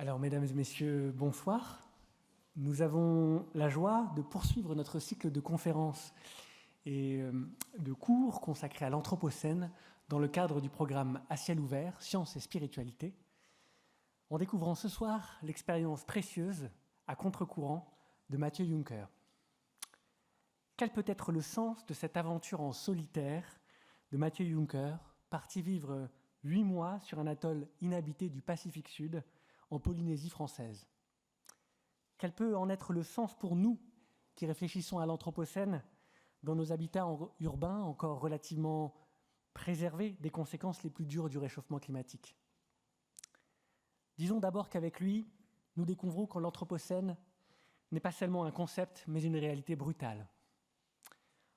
Alors, mesdames et messieurs, bonsoir. Nous avons la joie de poursuivre notre cycle de conférences et de cours consacrés à l'Anthropocène dans le cadre du programme À ciel ouvert, Sciences et Spiritualité, en découvrant ce soir l'expérience précieuse, à contre-courant, de Mathieu Juncker. Quel peut être le sens de cette aventure en solitaire de Mathieu Juncker, parti vivre 8 mois sur un atoll inhabité du Pacifique Sud, en Polynésie française? Quel peut en être le sens pour nous qui réfléchissons à l'Anthropocène dans nos habitats urbains encore relativement préservés des conséquences les plus dures du réchauffement climatique? Disons d'abord qu'avec lui, nous découvrons que l'Anthropocène n'est pas seulement un concept, mais une réalité brutale.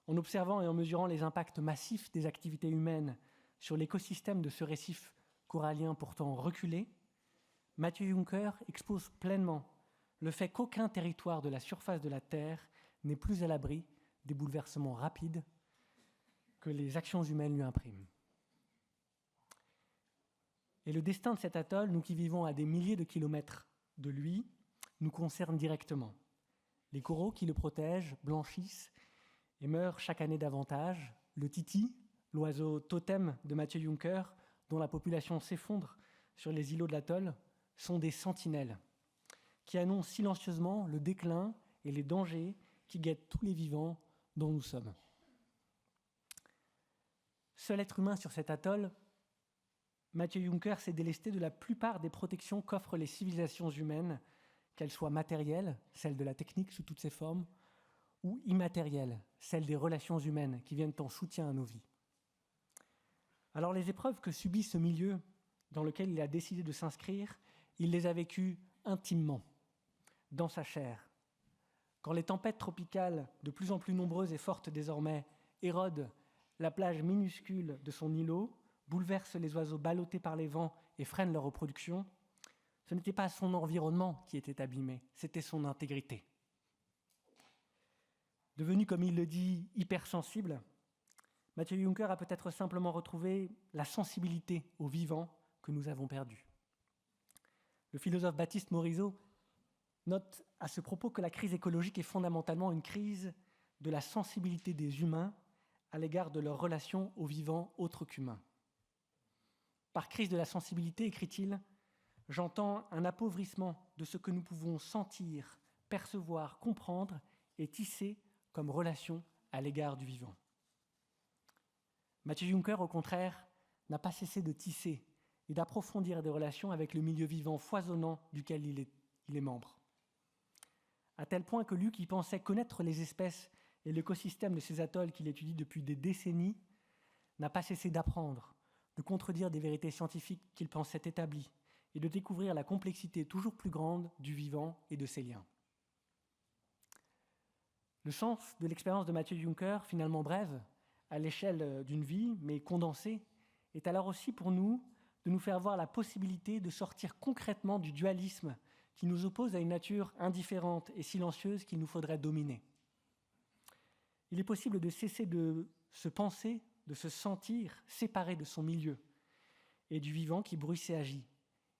En observant et en mesurant les impacts massifs des activités humaines sur l'écosystème de ce récif corallien pourtant reculé, Mathieu Juncker expose pleinement le fait qu'aucun territoire de la surface de la Terre n'est plus à l'abri des bouleversements rapides que les actions humaines lui impriment. Et le destin de cet atoll, nous qui vivons à des milliers de kilomètres de lui, nous concerne directement. Les coraux qui le protègent blanchissent et meurent chaque année davantage. Le titi, l'oiseau totem de Mathieu Juncker, dont la population s'effondre sur les îlots de l'atoll, sont des sentinelles qui annoncent silencieusement le déclin et les dangers qui guettent tous les vivants dont nous sommes. Seul être humain sur cet atoll, Mathieu Juncker s'est délesté de la plupart des protections qu'offrent les civilisations humaines, qu'elles soient matérielles, celles de la technique sous toutes ses formes, ou immatérielles, celles des relations humaines qui viennent en soutien à nos vies. Alors les épreuves que subit ce milieu dans lequel il a décidé de s'inscrire, il les a vécues intimement, dans sa chair. Quand les tempêtes tropicales, de plus en plus nombreuses et fortes désormais, érodent la plage minuscule de son îlot, bouleversent les oiseaux ballottés par les vents et freinent leur reproduction, ce n'était pas son environnement qui était abîmé, c'était son intégrité. Devenu, comme il le dit, hypersensible, Mathieu Juncker a peut-être simplement retrouvé la sensibilité au vivant que nous avons perdu. Le philosophe Baptiste Morisot note à ce propos que la crise écologique est fondamentalement une crise de la sensibilité des humains à l'égard de leur relation aux vivants autres qu'humains. Par crise de la sensibilité, écrit-il, j'entends un appauvrissement de ce que nous pouvons sentir, percevoir, comprendre et tisser comme relation à l'égard du vivant. Mathieu Juncker, au contraire, n'a pas cessé de tisser et d'approfondir des relations avec le milieu vivant foisonnant duquel il est membre. À tel point que lui, qui pensait connaître les espèces et l'écosystème de ces atolls qu'il étudie depuis des décennies, n'a pas cessé d'apprendre, de contredire des vérités scientifiques qu'il pensait établies et de découvrir la complexité toujours plus grande du vivant et de ses liens. Le sens de l'expérience de Mathieu Juncker, finalement brève, à l'échelle d'une vie, mais condensée, est alors aussi pour nous de nous faire voir la possibilité de sortir concrètement du dualisme qui nous oppose à une nature indifférente et silencieuse qu'il nous faudrait dominer. Il est possible de cesser de se penser, de se sentir séparé de son milieu et du vivant qui bruisse et agit,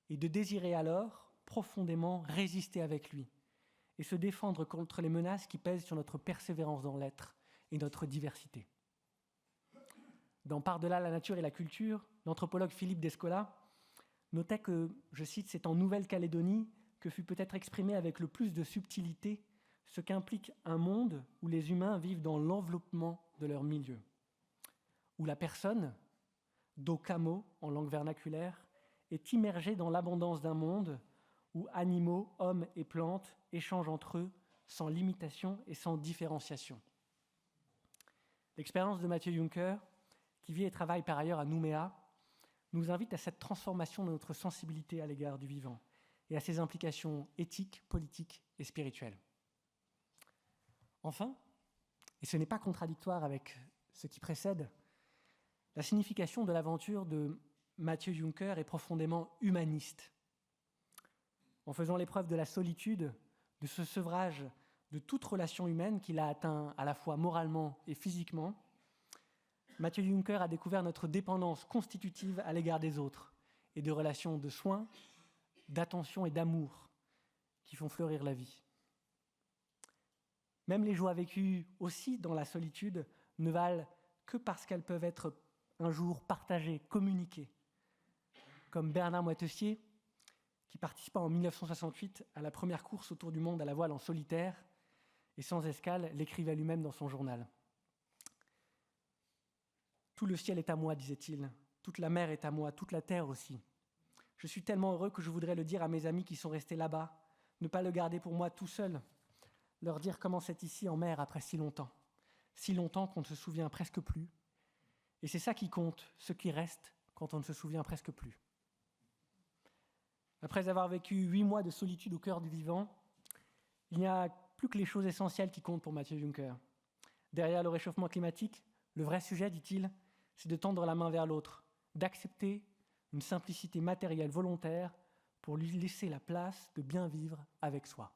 et de désirer alors profondément résister avec lui et se défendre contre les menaces qui pèsent sur notre persévérance dans l'être et notre diversité. Dans Par-delà la nature et la culture, l'anthropologue Philippe Descola notait que, je cite, « c'est en Nouvelle-Calédonie que fut peut-être exprimé avec le plus de subtilité ce qu'implique un monde où les humains vivent dans l'enveloppement de leur milieu, où la personne, d'Okamo en langue vernaculaire, est immergée dans l'abondance d'un monde où animaux, hommes et plantes échangent entre eux sans limitation et sans différenciation. » L'expérience de Mathieu Juncker, qui vit et travaille par ailleurs à Nouméa, nous invite à cette transformation de notre sensibilité à l'égard du vivant et à ses implications éthiques, politiques et spirituelles. Enfin, et ce n'est pas contradictoire avec ce qui précède, la signification de l'aventure de Mathieu Juncker est profondément humaniste. En faisant l'épreuve de la solitude, de ce sevrage de toute relation humaine qu'il a atteint à la fois moralement et physiquement, Mathieu Juncker a découvert notre dépendance constitutive à l'égard des autres et de relations de soins, d'attention et d'amour qui font fleurir la vie. Même les joies vécues aussi dans la solitude ne valent que parce qu'elles peuvent être un jour partagées, communiquées. Comme Bernard Moitessier, qui participa en 1968 à la première course autour du monde à la voile en solitaire, et sans escale, l'écrivait lui-même dans son journal. « Tout le ciel est à moi, disait-il, toute la mer est à moi, toute la terre aussi. Je suis tellement heureux que je voudrais le dire à mes amis qui sont restés là-bas, ne pas le garder pour moi tout seul, leur dire comment c'est ici en mer après si longtemps qu'on ne se souvient presque plus. Et c'est ça qui compte, ce qui reste quand on ne se souvient presque plus. » Après avoir vécu 8 mois de solitude au cœur du vivant, il n'y a plus que les choses essentielles qui comptent pour Mathieu Juncker. Derrière le réchauffement climatique, le vrai sujet, dit-il, c'est de tendre la main vers l'autre, d'accepter une simplicité matérielle volontaire pour lui laisser la place de bien vivre avec soi.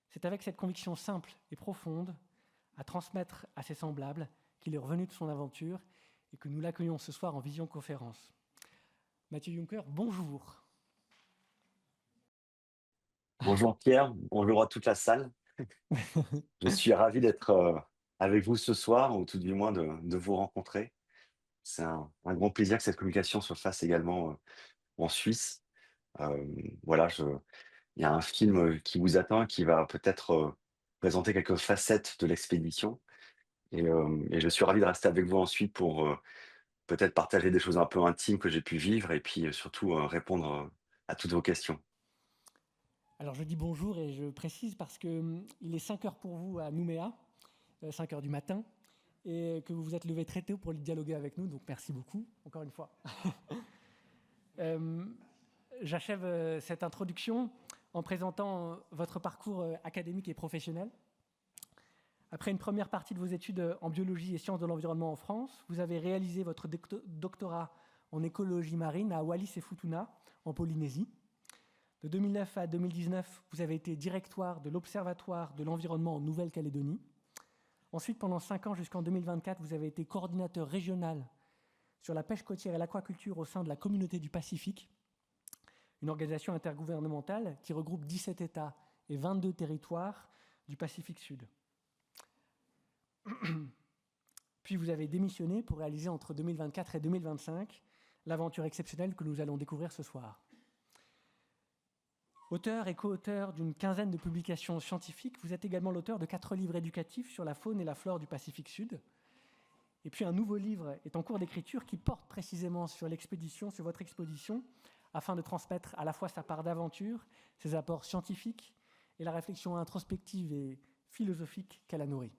C'est avec cette conviction simple et profonde à transmettre à ses semblables qu'il est revenu de son aventure et que nous l'accueillons ce soir en visioconférence. Mathieu Juncker, bonjour. Bonjour Pierre, bonjour à toute la salle. Je suis ravi d'être avec vous ce soir, ou tout du moins de vous rencontrer. C'est un grand plaisir que cette communication se fasse également en Suisse. Euh, voilà, il y a un film qui vous attend, qui va peut-être présenter quelques facettes de l'expédition. Et je suis ravi de rester avec vous ensuite pour peut-être partager des choses un peu intimes que j'ai pu vivre et puis surtout répondre à toutes vos questions. Alors je dis bonjour et je précise parce qu'il est 5 heures pour vous à Nouméa, 5 heures du matin, et que vous vous êtes levé très tôt pour dialoguer avec nous, donc merci beaucoup, encore une fois. J'achève cette introduction en présentant votre parcours académique et professionnel. Après une première partie de vos études en biologie et sciences de l'environnement en France, vous avez réalisé votre doctorat en écologie marine à Wallis et Futuna, en Polynésie. De 2009 à 2019, vous avez été directoire de l'Observatoire de l'environnement en Nouvelle-Calédonie. Ensuite, pendant 5 ans, jusqu'en 2024, vous avez été coordinateur régional sur la pêche côtière et l'aquaculture au sein de la Communauté du Pacifique, une organisation intergouvernementale qui regroupe 17 États et 22 territoires du Pacifique Sud. Puis vous avez démissionné pour réaliser entre 2024 et 2025 l'aventure exceptionnelle que nous allons découvrir ce soir. Auteur et co-auteur d'une quinzaine de publications scientifiques, vous êtes également l'auteur de 4 livres éducatifs sur la faune et la flore du Pacifique Sud. Et puis un nouveau livre est en cours d'écriture qui porte précisément sur l'expédition, sur votre expédition, afin de transmettre à la fois sa part d'aventure, ses apports scientifiques et la réflexion introspective et philosophique qu'elle a nourrie.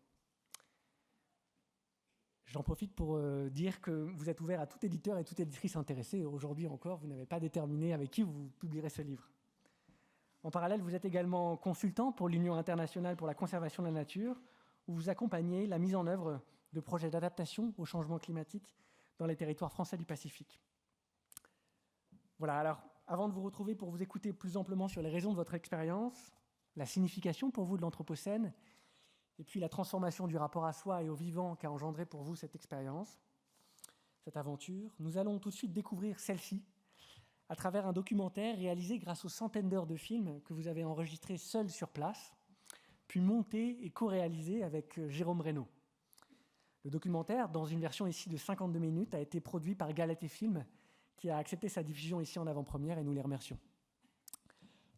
J'en profite pour dire que vous êtes ouvert à tout éditeur et toute éditrice intéressée. Aujourd'hui encore, vous n'avez pas déterminé avec qui vous publierez ce livre. En parallèle, vous êtes également consultant pour l'Union internationale pour la conservation de la nature, où vous accompagnez la mise en œuvre de projets d'adaptation au changement climatique dans les territoires français du Pacifique. Voilà, alors avant de vous retrouver pour vous écouter plus amplement sur les raisons de votre expérience, la signification pour vous de l'Anthropocène, et puis la transformation du rapport à soi et au vivant qu'a engendré pour vous cette expérience, cette aventure, nous allons tout de suite découvrir celle-ci à travers un documentaire réalisé grâce aux centaines d'heures de films que vous avez enregistrés seul sur place, puis monté et co-réalisé avec Jérôme Reynaud. Le documentaire, dans une version ici de 52 minutes, a été produit par Galatée Film, qui a accepté sa diffusion ici en avant-première, et nous les remercions.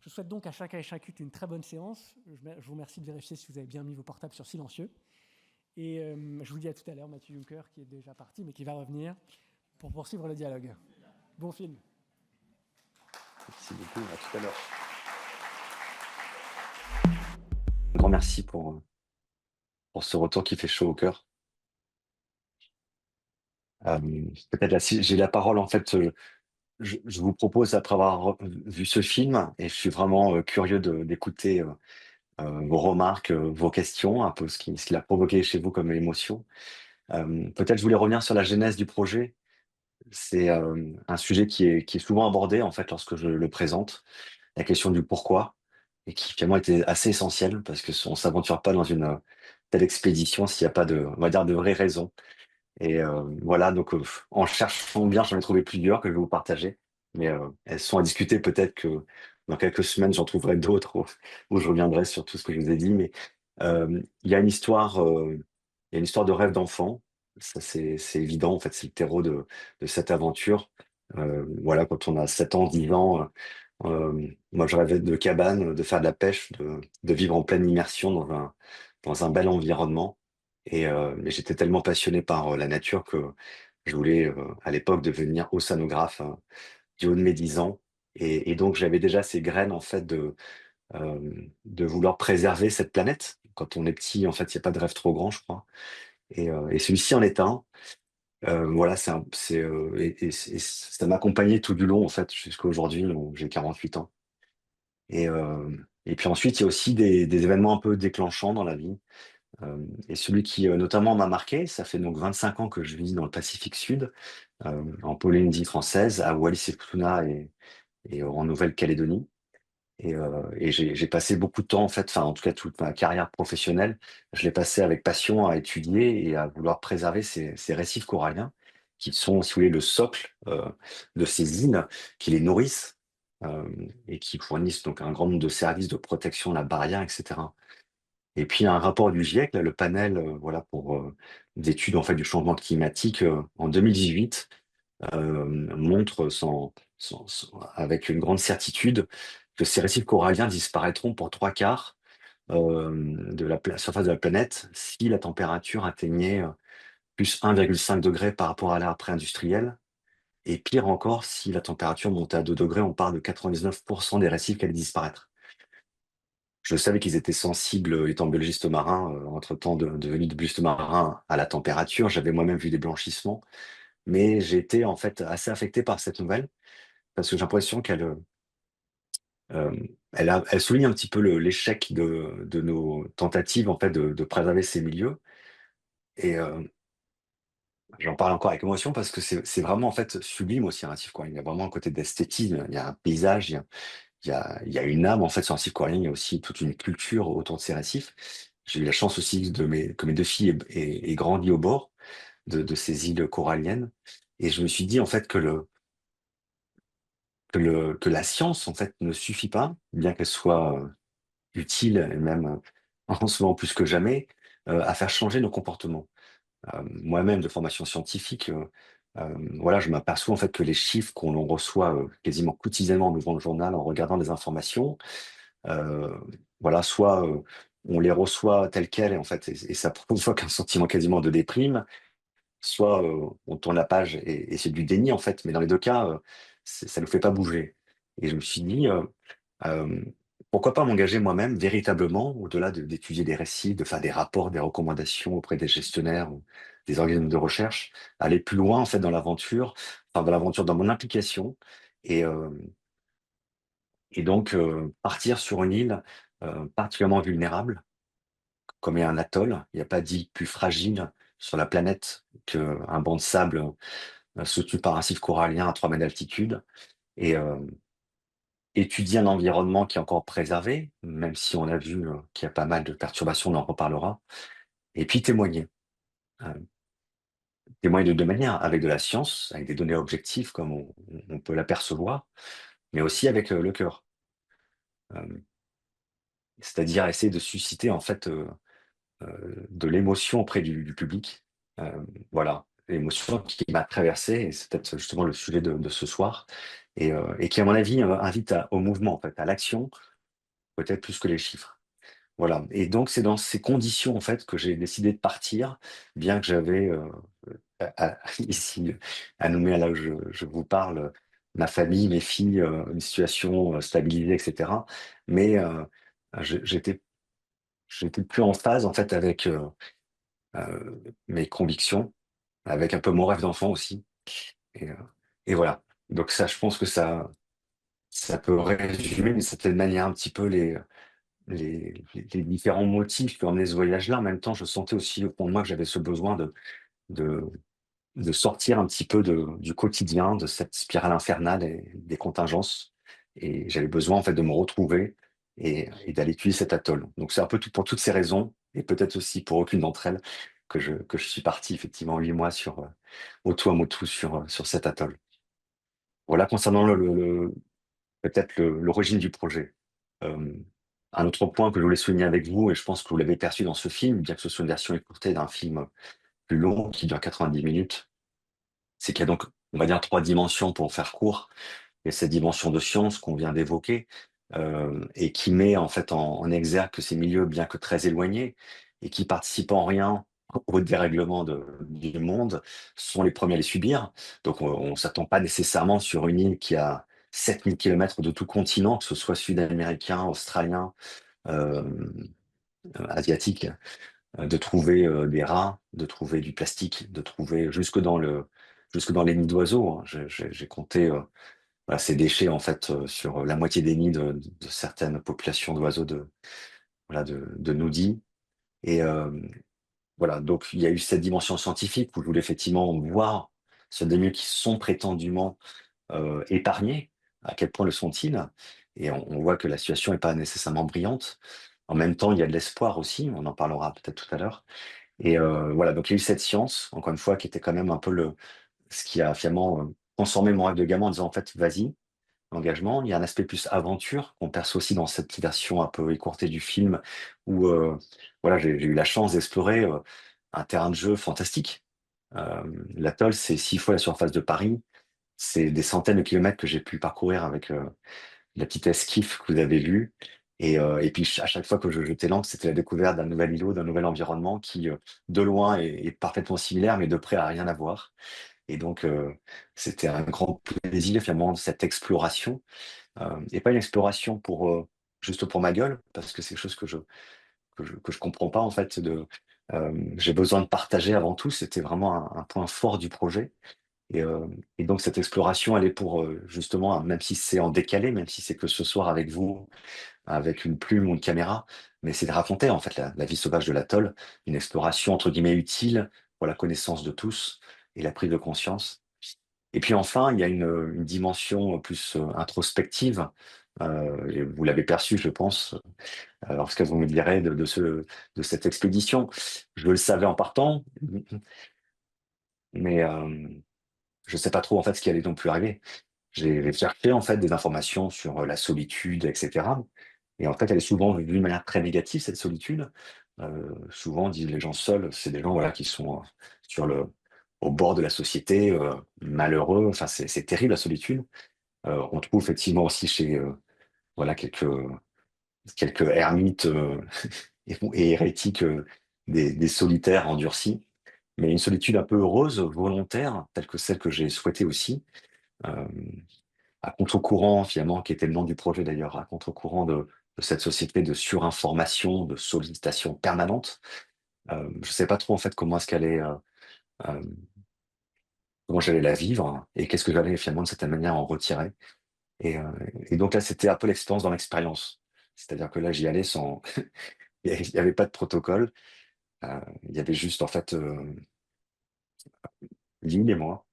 Je souhaite donc à chacun et chacune une très bonne séance. Je vous remercie de vérifier si vous avez bien mis vos portables sur silencieux. Et je vous dis à tout à l'heure, Mathieu Juncker, qui est déjà parti, mais qui va revenir pour poursuivre le dialogue. Bon film. Merci beaucoup, à tout à l'heure. Un grand merci pour ce retour qui fait chaud au cœur. Peut-être là, si j'ai la parole, en fait, je vous propose, après avoir vu ce film, et je suis vraiment curieux d'écouter vos remarques, vos questions, un peu ce qu'il a provoqué chez vous comme émotion. Peut-être je voulais revenir sur la genèse du projet. C'est un sujet qui est souvent abordé, en fait, lorsque je le présente, la question du pourquoi, et qui finalement était assez essentiel, parce que on s'aventure pas dans une telle expédition s'il n'y a pas on va dire, de vraies raisons. Et voilà, donc en cherchant bien, j'en ai trouvé plusieurs que je vais vous partager. mais elles sont à discuter. Peut-être que dans quelques semaines, j'en trouverai d'autres où je reviendrai sur tout ce que je vous ai dit. Mais il y a une histoire, il y a une histoire de rêve d'enfant. Ça, c'est évident. En fait, c'est le terreau de cette aventure. Voilà, quand on a 7 ans, 10 ans, moi, je rêvais de cabane, de faire de la pêche, de vivre en pleine immersion dans un bel environnement. Et j'étais tellement passionné par la nature que je voulais, à l'époque, devenir océanographe, du haut de mes 10 ans. Et donc, j'avais déjà ces graines, en fait, de vouloir préserver cette planète. Quand on est petit, en fait, il n'y a pas de rêve trop grand, je crois. Et celui-ci en est un. Voilà, et ça m'a accompagné tout du long, en fait, jusqu'à aujourd'hui, où j'ai 48 ans. Et puis ensuite, il y a aussi des événements un peu déclenchants dans la vie. Et celui qui, notamment, m'a marqué, ça fait donc 25 ans que je vis dans le Pacifique Sud, en Polynésie française, à Wallis et Futuna et en Nouvelle-Calédonie. Et j'ai passé beaucoup de temps, en fait, enfin, en tout cas, toute ma carrière professionnelle, je l'ai passé avec passion à étudier et à vouloir préserver ces récifs coralliens qui sont, si vous voulez, le socle de ces îles qui les nourrissent euh, et qui fournissent donc un grand nombre de services de protection de la barrière, etc. Et puis, un rapport du GIEC, là, le panel voilà, pour d'études en fait, du changement climatique, en 2018, montre avec une grande certitude que ces récifs coralliens disparaîtront pour trois quarts de la surface de la planète si la température atteignait plus 1,5 degré par rapport à l'ère pré-industrielle. Et pire encore, si la température montait à 2 degrés, on parle de 99% des récifs qui allaient disparaître. Je savais qu'ils étaient sensibles, étant biologiste marin, entre-temps devenu de biologiste marin à la température. J'avais moi-même vu des blanchissements, mais j'ai été en fait assez affecté par cette nouvelle parce que j'ai l'impression elle souligne un petit peu l'échec de nos tentatives en fait de préserver ces milieux. Et j'en parle encore avec émotion parce que c'est vraiment en fait sublime aussi un récif corail. Il y a vraiment un côté d'esthétisme, il y a un paysage, il y a une âme en fait sur un récif corallien. Il y a aussi toute une culture autour de ces récifs. J'ai eu la chance aussi que mes deux filles aient grandi au bord de ces îles coralliennes. Et je me suis dit en fait que la science en fait ne suffit pas, bien qu'elle soit utile, et même en ce moment plus que jamais, à faire changer nos comportements. Moi-même, de formation scientifique, voilà, je m'aperçois en fait que les chiffres qu'on reçoit quasiment quotidiennement en ouvrant le journal, en regardant les informations, euh, voilà, soit on les reçoit telles quelles, et en fait, et ça provoque un sentiment quasiment de déprime, soit on tourne la page et c'est du déni en fait, mais dans les deux cas, ça ne nous fait pas bouger. Et je me suis dit, euh, pourquoi pas m'engager moi-même véritablement, au-delà d'étudier des récits, de faire des rapports, des recommandations auprès des gestionnaires ou des organismes de recherche, aller plus loin en fait dans l'aventure, enfin dans l'aventure, dans mon implication, et, euh, et donc partir sur une île particulièrement vulnérable, comme est un atoll. Il n'y a pas d'île plus fragile sur la planète qu'un banc de sable soutenu par un récif corallien à 3 mètres d'altitude. Et étudier un environnement qui est encore préservé, même si on a vu qu'il y a pas mal de perturbations, on en reparlera. Et puis témoigner. Euh, Témoigner de deux manières, avec de la science, avec des données objectives comme on peut l'apercevoir, mais aussi avec le cœur. Euh, C'est-à-dire essayer de susciter en fait de l'émotion auprès du public. Voilà, l'émotion qui m'a traversé, et c'est peut-être justement le sujet de ce soir, et qui, à mon avis, invite au mouvement, en fait, à l'action, peut-être plus que les chiffres. Voilà. Et donc, c'est dans ces conditions, en fait, que j'ai décidé de partir, bien que j'avais ici, à Nouméa, là où je vous parle, ma famille, mes filles, une situation stabilisée, etc. Mais j'étais plus en phase, en fait, avec mes convictions, avec un peu mon rêve d'enfant aussi. Et, euh, et voilà. Donc ça, je pense que ça peut résumer d'une certaine manière un petit peu les différents motifs qui ont emmené ce voyage-là. En même temps, je sentais aussi au fond de moi que j'avais ce besoin de, de sortir un petit peu du quotidien, de cette spirale infernale et des contingences. Et j'avais besoin en fait de me retrouver et d'aller étudier cet atoll. Donc c'est un peu tout pour toutes ces raisons, et peut-être aussi pour aucune d'entre elles, que je suis parti effectivement 8 mois sur Motu à Motu sur cet atoll. Voilà concernant peut-être l'origine du projet. Euh, un autre point que je voulais souligner avec vous, et je pense que vous l'avez perçu dans ce film, bien que ce soit une version écourtée d'un film plus long qui dure 90 minutes, c'est qu'il y a donc, on va dire, trois dimensions pour faire court. Il y a cette dimension de science qu'on vient d'évoquer, et qui met en fait en exergue que ces milieux, bien que très éloignés, et qui participent en rien au dérèglement du monde, sont les premiers à les subir. Donc on ne s'attend pas nécessairement sur une île qui a 7 000 kilomètres de tout continent, que ce soit sud-américain, australien, euh, asiatique, de trouver des rats, de trouver du plastique, de trouver jusque dans les nids d'oiseaux, hein. J'ai compté voilà, ces déchets en fait sur la moitié des nids de certaines populations d'oiseaux voilà, de Nudi. Et voilà, donc il y a eu cette dimension scientifique où je voulais effectivement voir ce des milieux qui sont prétendument épargnés. À quel point le sont-ils? Et on voit que la situation n'est pas nécessairement brillante. En même temps, il y a de l'espoir aussi, on en parlera peut-être tout à l'heure. Et voilà, donc il y a eu cette science, encore une fois, qui était quand même un peu ce qui a finalement transformé mon rêve de gamin en disant en fait, vas-y, engagement. Il y a un aspect plus aventure qu'on perçoit aussi dans cette version un peu écourtée du film où voilà, j'ai eu la chance d'explorer un terrain de jeu fantastique. L'atoll, c'est 6 fois la surface de Paris. C'est des centaines de kilomètres que j'ai pu parcourir avec la petite esquif que vous avez vue. Et puis à chaque fois que je jetais l'ancre, c'était la découverte d'un nouvel îlot, d'un nouvel environnement qui, de loin, est parfaitement similaire, mais de près a rien à voir. Et donc, c'était un grand plaisir finalement cette exploration, et pas une exploration juste pour ma gueule, parce que c'est quelque chose que je comprends pas en fait. J'ai besoin de partager avant tout. C'était vraiment un point fort du projet. Et donc cette exploration, elle est pour justement, même si c'est en décalé, même si c'est que ce soir avec vous, avec une plume ou une caméra, mais c'est de raconter en fait la vie sauvage de l'atoll, une exploration entre guillemets utile pour la connaissance de tous et la prise de conscience. Et puis enfin, il y a une dimension plus introspective. Et vous l'avez perçu, je pense, lorsque vous me direz de cette expédition. Je le savais en partant, mais je ne sais pas trop en fait ce qui allait non plus arriver. J'ai cherché en fait des informations sur la solitude, etc. Et en fait, elle est souvent vue d'une manière très négative, cette solitude. Souvent, disent les gens seuls, c'est des gens voilà, qui sont sur au bord de la société, malheureux. Enfin, c'est terrible la solitude. On trouve effectivement aussi chez voilà, quelques ermites et hérétiques, des solitaires endurcis. Mais une solitude un peu heureuse, volontaire, telle que celle que j'ai souhaitée aussi. Euh, à contre-courant, finalement, qui était le nom du projet d'ailleurs, à contre-courant de cette société de surinformation, de sollicitation permanente. Je ne sais pas trop en fait euh, comment j'allais la vivre hein, et qu'est-ce que j'allais finalement de cette manière en retirer. Et, euh, et donc là, c'était un peu l'expérience dans l'expérience. C'est-à-dire que là, j'y allais sans, il n'y avait pas de protocole. Il y avait juste en fait Lynn et moi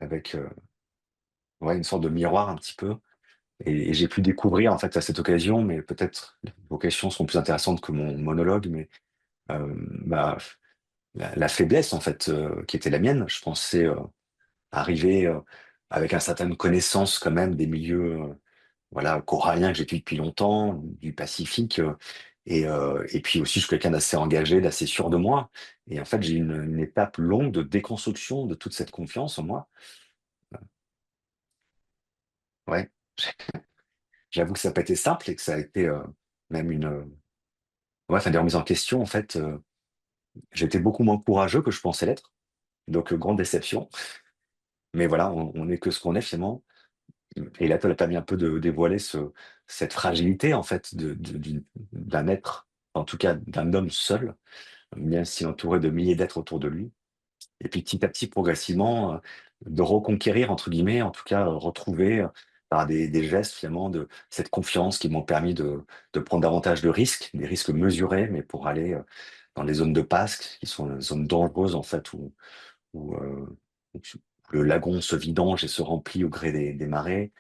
avec ouais, une sorte de miroir un petit peu. Et j'ai pu découvrir en fait à cette occasion, mais peut-être vos questions sont plus intéressantes que mon monologue, mais euh, bah, la faiblesse en fait qui était la mienne. Je pensais arriver avec une certaine connaissance quand même des milieux voilà coralliens que j'étudie depuis longtemps, du Pacifique, et puis aussi je suis quelqu'un d'assez engagé, d'assez sûr de moi. Et en fait j'ai une étape longue de déconstruction de toute cette confiance en moi. Ouais, j'avoue que ça n'a pas été simple et que ça a été même ouais, enfin, des remises en question en fait. J'ai été beaucoup moins courageux que je pensais l'être, donc grande déception. Mais voilà, on n'est que ce qu'on est finalement. Et là, tu as permis un peu de dévoiler cette fragilité, en fait, d'un être, en tout cas d'un homme seul, bien si entouré de milliers d'êtres autour de lui. Et puis petit à petit, progressivement, de reconquérir, entre guillemets, en tout cas, retrouver par des gestes, finalement, de cette confiance qui m'ont permis de prendre davantage de risques, des risques mesurés, mais pour aller dans des zones de pasque, qui sont des zones dangereuses, en fait, où le lagon se vidange et se remplit au gré des marées,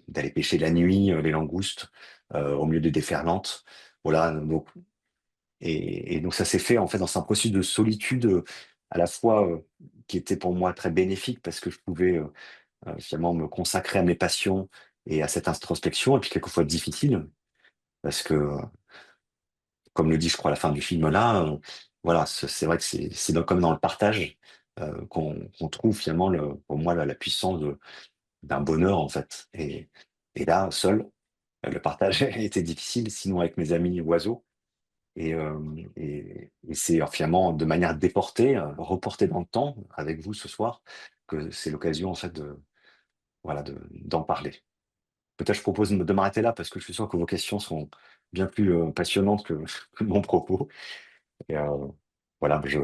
d'aller pêcher la nuit les langoustes au milieu des déferlantes. Voilà, donc, et donc ça s'est fait en fait dans un processus de solitude à la fois qui était pour moi très bénéfique parce que je pouvais finalement me consacrer à mes passions et à cette introspection, et puis quelquefois difficile, parce que, comme le dit, je crois, à la fin du film là, voilà, c'est vrai que comme dans le partage qu'on trouve finalement, pour moi, la puissance d'un bonheur, en fait. Et là, seul, le partage était difficile, sinon avec mes amis oiseaux. Et c'est finalement de manière déportée, reportée dans le temps, avec vous ce soir, que c'est l'occasion, en fait, voilà, d'en parler. Peut-être je propose de m'arrêter là, parce que je suis sûr que vos questions sont bien plus passionnantes que, que mon propos. Et voilà, je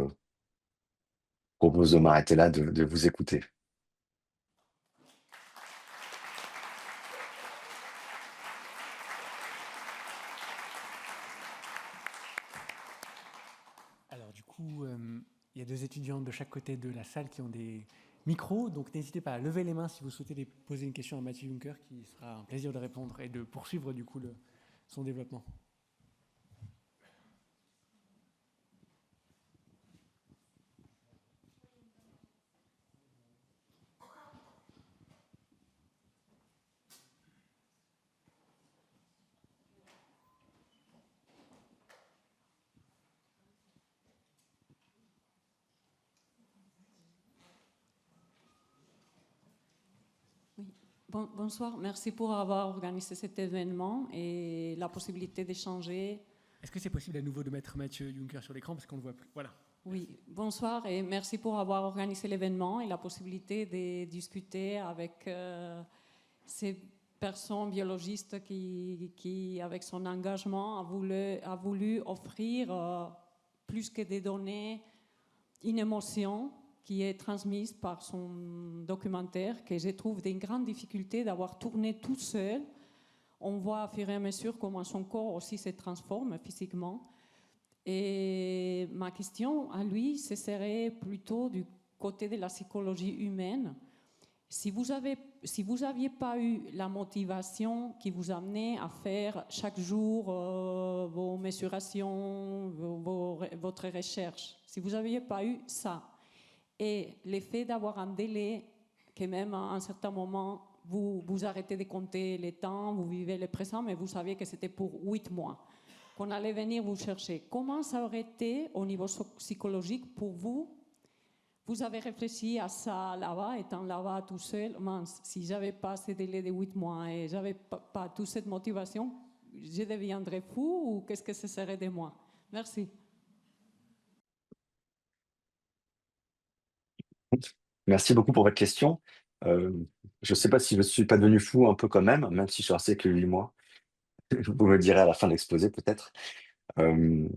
propose de m'arrêter là, de vous écouter. Alors du coup, il y a deux étudiants de chaque côté de la salle qui ont des micros, donc n'hésitez pas à lever les mains si vous souhaitez poser une question à Mathieu Juncker, qui sera un plaisir de répondre et de poursuivre du coup son développement. Oui. Bonsoir, merci pour avoir organisé cet événement et la possibilité d'échanger. Est-ce que c'est possible à nouveau de mettre Mathieu Juncker sur l'écran parce qu'on ne le voit plus? Voilà. Oui, bonsoir et merci pour avoir organisé l'événement et la possibilité de discuter avec ces personnes biologistes qui, avec son engagement, a voulu offrir plus que des données, une émotion qui est transmise par son documentaire, que je trouve d'une grande difficulté d'avoir tourné tout seul. On voit au fur et à mesure comment son corps aussi se transforme physiquement. Et ma question à lui, ce serait plutôt du côté de la psychologie humaine. Si vous n'aviez pas eu la motivation qui vous amenait à faire chaque jour vos mesurations, votre recherche, si vous n'aviez pas eu ça, et l'effet d'avoir un délai, que même à un certain moment, vous arrêtez de compter les temps, vous vivez le présent, mais vous saviez que c'était pour 8 mois, qu'on allait venir vous chercher. Comment ça aurait été au niveau psychologique pour vous? Vous avez réfléchi à ça là-bas, étant là-bas tout seul. Mince, si j'avais pas ce délai de 8 mois et j'avais pas toute cette motivation, je deviendrais fou ou qu'est-ce que ce serait de moi? Merci. Merci beaucoup pour votre question. Euh, je ne sais pas si je ne suis pas devenu fou un peu quand même si je suis resté que 8 mois. Vous me direz à la fin de l'exposé peut-être. Euh,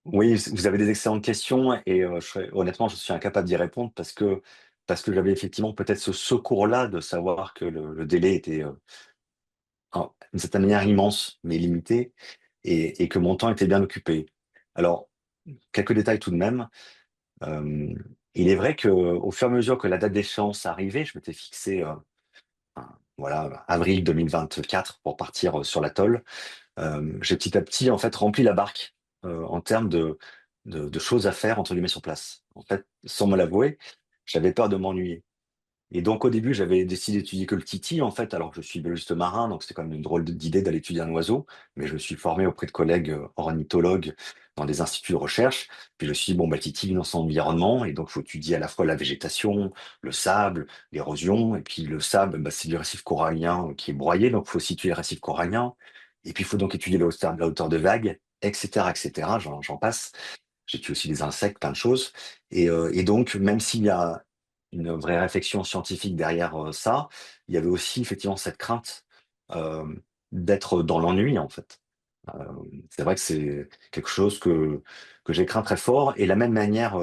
oui, vous avez des excellentes questions et honnêtement, je suis incapable d'y répondre parce que j'avais effectivement peut-être ce secours-là de savoir que le délai était d'une certaine manière immense, mais limité, et que mon temps était bien occupé. Alors, quelques détails tout de même. Euh, il est vrai qu'au fur et à mesure que la date d'échéance arrivait, je m'étais fixé voilà, avril 2024 pour partir sur l'atoll. J'ai petit à petit en fait rempli la barque en termes de choses à faire entre guillemets sur place. En fait, sans me l'avouer, j'avais peur de m'ennuyer. Et donc au début, j'avais décidé d'étudier que le titi en fait, alors que je suis biologiste marin, donc c'était quand même une drôle d'idée d'aller étudier un oiseau. Mais je me suis formé auprès de collègues ornithologues dans des instituts de recherche. Puis je me suis dit bon bah le titi vit dans son environnement et donc il faut étudier à la fois la végétation, le sable, l'érosion. Et puis le sable, bah, c'est du récif corallien qui est broyé, donc il faut situer le récif corallien. Et puis il faut donc étudier la hauteur de vague, etc., etc. J'en passe. J'étudie aussi des insectes, plein de choses. Et donc, même s'il y a une vraie réflexion scientifique derrière ça, il y avait aussi effectivement cette crainte euh, d'être dans l'ennui, en fait. Euh, c'est vrai que c'est quelque chose que j'ai craint très fort. Et la même manière,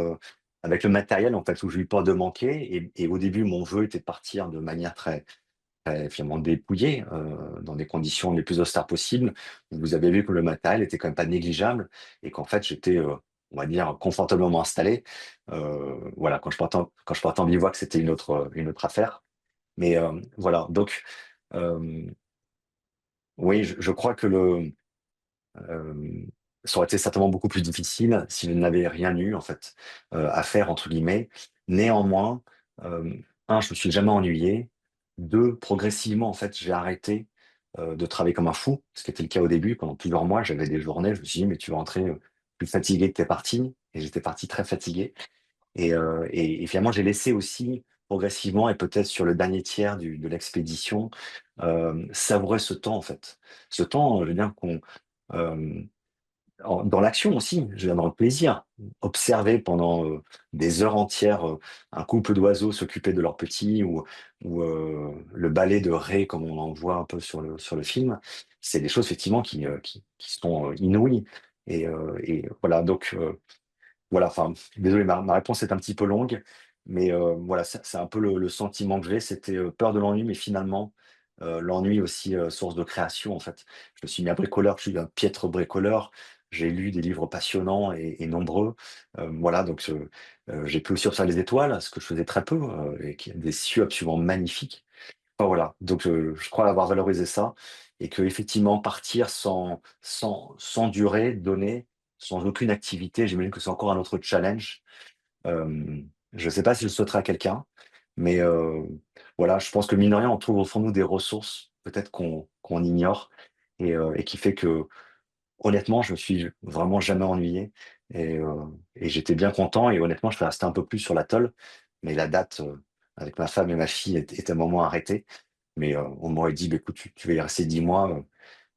avec le matériel, en fait, où j'ai eu peur de manquer. Et au début, mon vœu était de partir de manière très finalement dépouillée, dans des conditions les plus austères possibles. Vous avez vu que le matériel était quand même pas négligeable et qu'en fait, j'étais, on va dire, confortablement installé. Voilà, quand je partais en bivouac, c'était une autre affaire. Mais voilà, donc euh, oui, je crois que euh, ça aurait été certainement beaucoup plus difficile si je n'avais rien eu en fait à faire entre guillemets. Néanmoins, je me suis jamais ennuyé. 2, progressivement, en fait, j'ai arrêté de travailler comme un fou, ce qui était le cas au début. Pendant plusieurs mois, j'avais des journées, je me suis dit: «Mais tu vas rentrer, plus fatigué que tu parti», et j'étais parti très fatigué. Et finalement, j'ai laissé aussi progressivement, et peut-être sur le dernier tiers de l'expédition, savourer ce temps, en fait. Ce temps, je veux dire qu'on, hem dans l'action aussi, je veux dire dans le plaisir. Observer pendant, des heures entières, un couple d'oiseaux s'occuper de leurs petits, ou le balai de raies comme on en voit un peu sur le film, c'est des choses effectivement qui sont, inouïes. Et voilà, donc voilà, enfin, désolé, ma réponse est un petit peu longue, mais voilà, c'est un peu le sentiment que j'ai. C'était, peur de l'ennui, mais finalement, l'ennui aussi, source de création, en fait. Je me suis mis à bricoleur, je suis un piètre bricoleur. J'ai lu des livres passionnants et nombreux. Voilà, donc j'ai pu aussi observer les étoiles, ce que je faisais très peu, et qui des cieux absolument magnifiques. Enfin voilà, donc je crois avoir valorisé ça, et qu'effectivement partir sans durée donnée, sans aucune activité, j'imagine que c'est encore un autre challenge. Je ne sais pas si je le souhaiterais à quelqu'un, mais voilà, je pense que mine de rien, on trouve au fond de nous des ressources, peut-être qu'on ignore, et qui fait que, honnêtement, je me suis vraiment jamais ennuyé, et j'étais bien content, et honnêtement, je serais resté un peu plus sur l'atoll, mais la date, avec ma femme et ma fille est un moment arrêté. Mais on m'aurait dit: «Beh, écoute, tu vas y rester 10 mois»,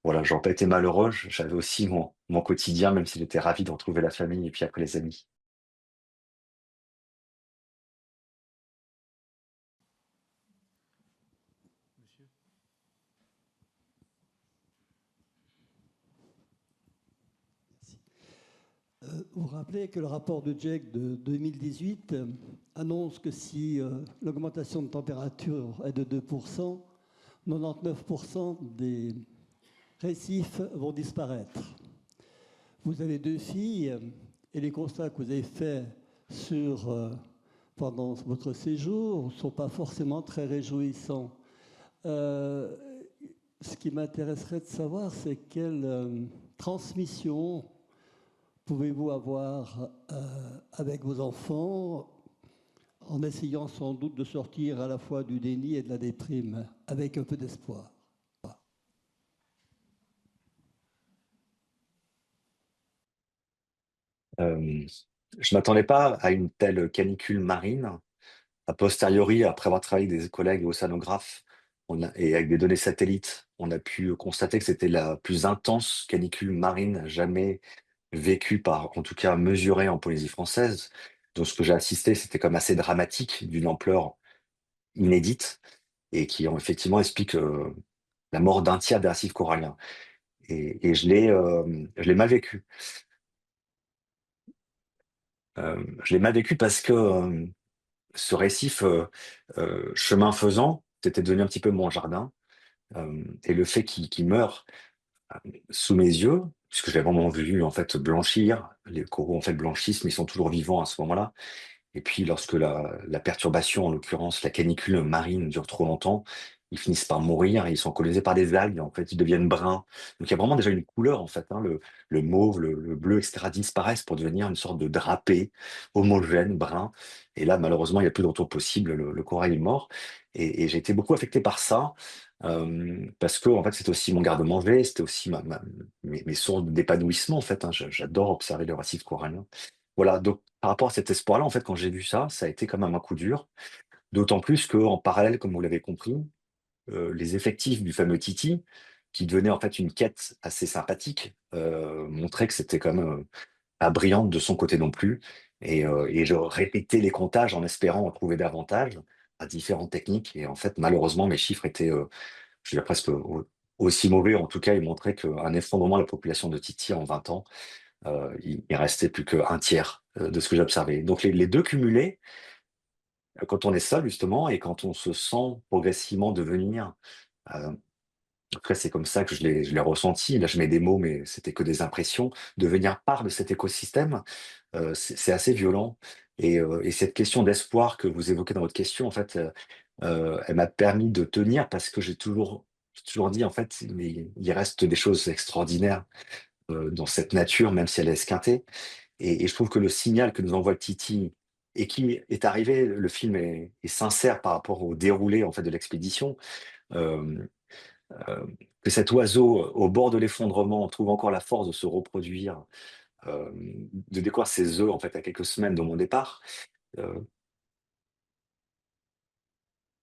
voilà, j'aurais pas été malheureux. J'avais aussi mon quotidien, même si j'étais ravi de retrouver la famille et puis après les amis. Vous rappelez que le rapport de JEC de 2018 annonce que si l'augmentation de température est de 2%, 99% des récifs vont disparaître. Vous avez 2 filles et les constats que vous avez faits pendant votre séjour ne sont pas forcément très réjouissants. Euh, Ce qui m'intéresserait de savoir, c'est quelle transmission pouvez-vous avoir avec vos enfants en essayant sans doute de sortir à la fois du déni et de la déprime avec un peu d'espoir. Hem, je m'attendais pas à une telle canicule marine. A posteriori, après avoir travaillé avec des collègues océanographes, et avec des données satellites, on a pu constater que c'était la plus intense canicule marine jamais vécue, en tout cas mesurée en Polynésie française. Donc ce que j'ai assisté, c'était comme assez dramatique, d'une ampleur inédite, et qui ont effectivement explique, la mort d'un tiers des récifs coralliens, et je l'ai mal vécu. Je l'ai mal vécu parce que, ce récif, chemin faisant, c'était devenu un petit peu mon jardin, et le fait qu'il meure, sous mes yeux, puisque je l'ai vraiment vu, en fait, blanchir, les coraux, en fait, blanchissent, mais ils sont toujours vivants à ce moment-là. Et puis lorsque la perturbation, en l'occurrence la canicule marine, dure trop longtemps, ils finissent par mourir et ils sont colonisés par des algues, en fait, ils deviennent bruns. Donc il y a vraiment déjà une couleur, en fait, hein, le mauve, le bleu, et cetera, disparaissent pour devenir une sorte de drapé homogène, brun. Et là, malheureusement, il n'y a plus de retour possible, le corail est mort, et j'ai été beaucoup affecté par ça, parce que, en fait, c'était aussi mon garde-manger, c'était aussi mes sources d'épanouissement, en fait, hein. J'adore observer le récif corallien. Voilà, donc par rapport à cet espoir-là, en fait, quand j'ai vu ça, ça a été quand même un coup dur. D'autant plus qu'en parallèle, comme vous l'avez compris, les effectifs du fameux Titi, qui devenait en fait une quête assez sympathique, montraient que c'était quand même, pas brillante de son côté non plus. Et je répétais les comptages en espérant en trouver davantage à différentes techniques. Et en fait, malheureusement, mes chiffres étaient, je dirais presque aussi mauvais. En tout cas, ils montraient qu'un effondrement de la population de Titi en 20 ans, il restait plus qu'un tiers, de ce que j'observais. Donc les 2 cumulés, quand on est seul justement, et quand on se sent progressivement devenir, en tout cas c'est comme ça que je l'ai ressenti, là je mets des mots, mais c'était que des impressions, devenir part de cet écosystème, c'est assez violent. Et cette question d'espoir que vous évoquez dans votre question, en fait, elle m'a permis de tenir, parce que j'ai toujours dit, en fait, mais il reste des choses extraordinaires, dans cette nature, même si elle est esquintée. Et je trouve que le signal que nous envoie le Titi, et qui est arrivé, le film est sincère par rapport au déroulé en fait de l'expédition. Euh, euh, que cet oiseau au bord de l'effondrement trouve encore la force de se reproduire, de découvrir ses œufs en fait à quelques semaines de mon départ, euh,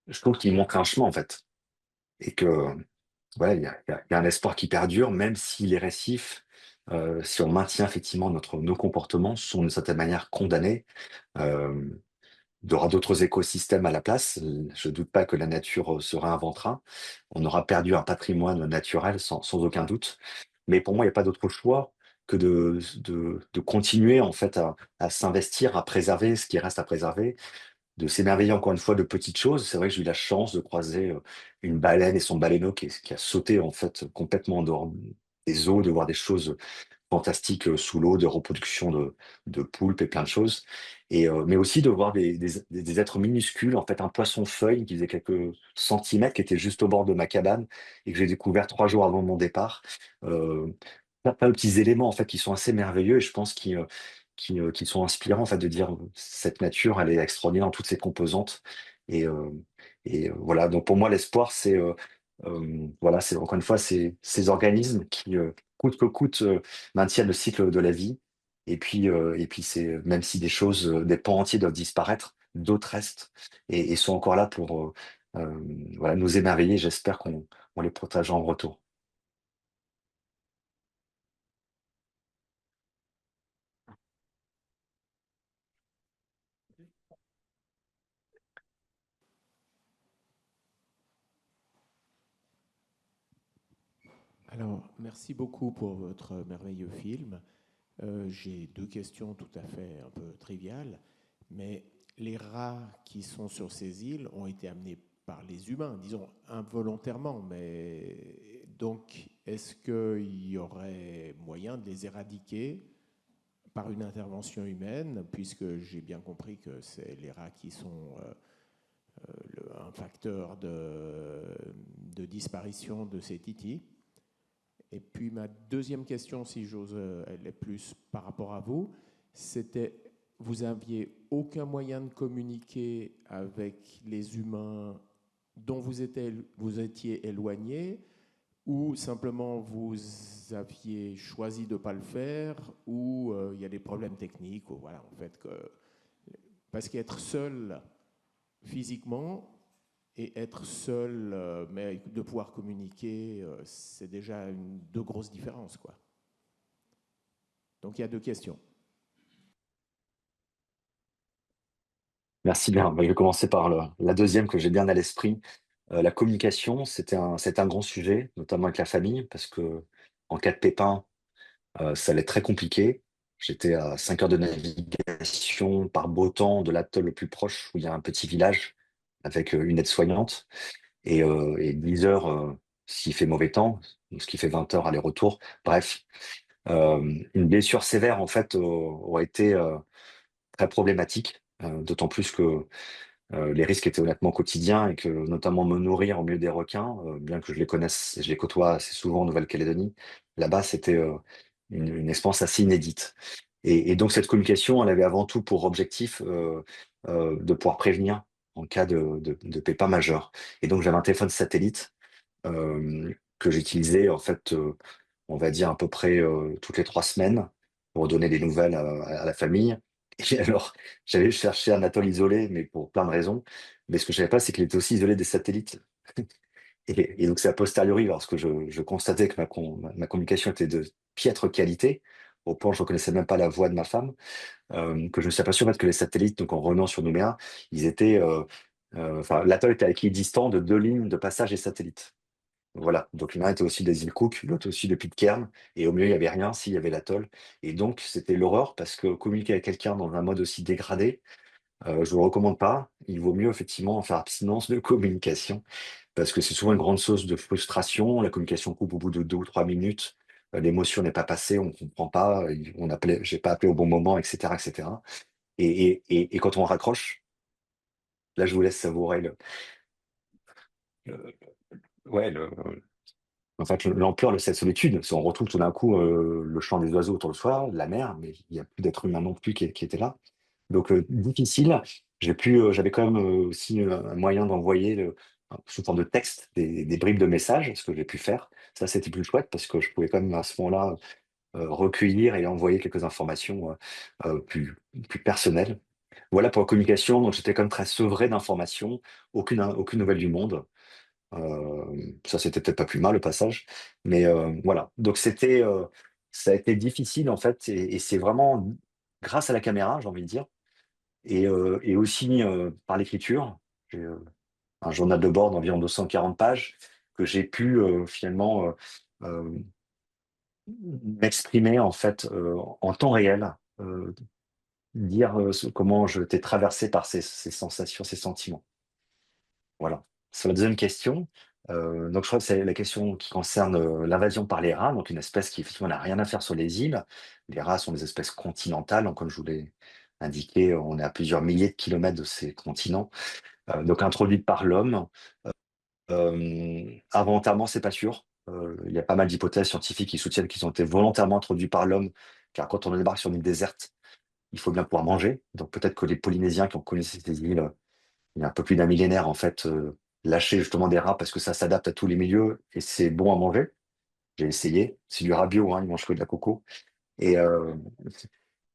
je trouve qu'il manque un chemin en fait, et que voilà, il y a un espoir qui perdure, même si les récifs, si on maintient effectivement nos comportements, sont d'une certaine manière condamnés. Euh, il y aura d'autres écosystèmes à la place. Je ne doute pas que la nature se réinventera. On aura perdu un patrimoine naturel sans aucun doute. Mais pour moi, il n'y a pas d'autre choix que de continuer en fait à s'investir, à préserver ce qui reste à préserver, de s'émerveiller encore une fois de petites choses. C'est vrai que j'ai eu la chance de croiser une baleine et son baleineau qui a sauté en fait complètement en dehors des eaux, de voir des choses fantastiques sous l'eau, de reproduction de poulpes et plein de choses. Mais aussi de voir des êtres minuscules, en fait un poisson-feuille qui faisait quelques centimètres, qui était juste au bord de ma cabane et que j'ai découvert 3 jours avant mon départ. Euh, Plein de petits éléments en fait qui sont assez merveilleux et je pense qui sont inspirants en fait de dire cette nature elle est extraordinaire dans toutes ses composantes et voilà, donc pour moi l'espoir c'est voilà, c'est encore une fois ces organismes qui coûte que coûte maintiennent le cycle de la vie et puis c'est même si des choses des pans entiers doivent disparaître, d'autres restent et sont encore là pour voilà, nous émerveiller. J'espère qu'on les protégera en retour. Alors, merci beaucoup pour votre merveilleux film. J'ai deux questions tout à fait un peu triviales, mais les rats qui sont sur ces îles ont été amenés par les humains, disons involontairement, mais donc est-ce qu'il y aurait moyen de les éradiquer par une intervention humaine, puisque j'ai bien compris que c'est les rats qui sont un facteur de disparition de ces titis. Et puis ma deuxième question, si j'ose, elle est plus par rapport à vous, c'était, vous aviez aucun moyen de communiquer avec les humains dont vous étiez éloigné, ou simplement vous aviez choisi de ne pas le faire, ou il y a des problèmes techniques, ou voilà, en fait, parce qu'être seul physiquement, et être seul, mais de pouvoir communiquer, c'est déjà de grosses différences, quoi. Donc il y a deux questions. Merci bien. Je vais commencer par la deuxième que j'ai bien à l'esprit. La communication, c'est un grand sujet, notamment avec la famille, parce que en cas de pépin, ça allait être très compliqué. J'étais à 5 heures de navigation par beau temps de l'atoll le plus proche, où il y a un petit village avec une aide-soignante, et 10 heures s'il fait mauvais temps, donc ce qui fait 20 heures aller-retour. Bref, une blessure sévère, en fait, aurait été très problématique, d'autant plus que les risques étaient honnêtement quotidiens et que notamment me nourrir au milieu des requins, bien que je les connaisse et je les côtoie assez souvent en Nouvelle-Calédonie, là-bas c'était une expérience assez inédite. Et donc cette communication, elle avait avant tout pour objectif de pouvoir prévenir en cas de pépin majeur. Et donc j'avais un téléphone satellite que j'utilisais en fait, on va dire à peu près toutes les 3 semaines pour donner des nouvelles à la famille. Et alors, j'avais cherché un atoll isolé, mais pour plein de raisons. Mais ce que je savais pas, c'est qu'il était aussi isolé des satellites. Et donc, c'est a posteriori, lorsque je constatais que ma communication était de piètre qualité, au point où je ne reconnaissais même pas la voix de ma femme, que je me suis aperçu en fait, que les satellites, donc en revenant sur Nouméa, ils étaient, enfin, l'atoll était à équidistant de 2 lignes de passage des satellites. Voilà, donc l'un était aussi des îles Cook, l'autre aussi de Pitcairn, et au milieu, il n'y avait rien, s'il y avait l'atoll. Et donc, c'était l'horreur, parce que communiquer avec quelqu'un dans un mode aussi dégradé, je ne vous le recommande pas. Il vaut mieux effectivement faire abstinence de communication, parce que c'est souvent une grande source de frustration. La communication coupe au bout de 2 ou 3 minutes. L'émotion n'est pas passée, on ne comprend pas, j'ai pas appelé au bon moment, etc., etc. Et quand on raccroche, là, je vous laisse savourer le- ouais, en fait, l'ampleur de cette solitude. On retrouve tout d'un coup le chant des oiseaux autour de soi, la mer, mais il n'y a plus d'être humain non plus qui était là. Donc difficile. J'avais quand même aussi un moyen d'envoyer sous forme de texte des bribes de messages, ce que j'ai pu faire. Ça, c'était plus chouette parce que je pouvais quand même à ce moment-là recueillir et envoyer quelques informations plus personnelles. Voilà pour la communication. Donc j'étais quand même très sevré d'informations, aucune nouvelle du monde. Ça, c'était peut-être pas plus mal, le passage. Mais voilà. Donc, ça a été difficile, en fait. Et c'est vraiment grâce à la caméra, j'ai envie de dire. Et aussi par l'écriture. J'ai un journal de bord d'environ 240 pages que j'ai pu finalement euh, m'exprimer, en fait, en temps réel. Dire comment je t'ai traversé par ces sensations, ces sentiments. Voilà. Sur la deuxième question, donc je crois que c'est la question qui concerne l'invasion par les rats, donc une espèce qui effectivement n'a rien à faire sur les îles. Les rats sont des espèces continentales, donc comme je vous l'ai indiqué, on est à plusieurs milliers de kilomètres de ces continents, donc introduites par l'homme. Involontairement, c'est pas sûr. Il y a pas mal d'hypothèses scientifiques qui soutiennent qu'ils ont été volontairement introduits par l'homme, car quand on débarque sur une île déserte, il faut bien pouvoir manger. Donc peut-être que les Polynésiens qui ont connu ces îles il y a un peu plus d'un millénaire, en fait, lâcher justement des rats parce que ça s'adapte à tous les milieux et c'est bon à manger. J'ai essayé. C'est du rat bio, hein, ils mangent que de la coco. Et,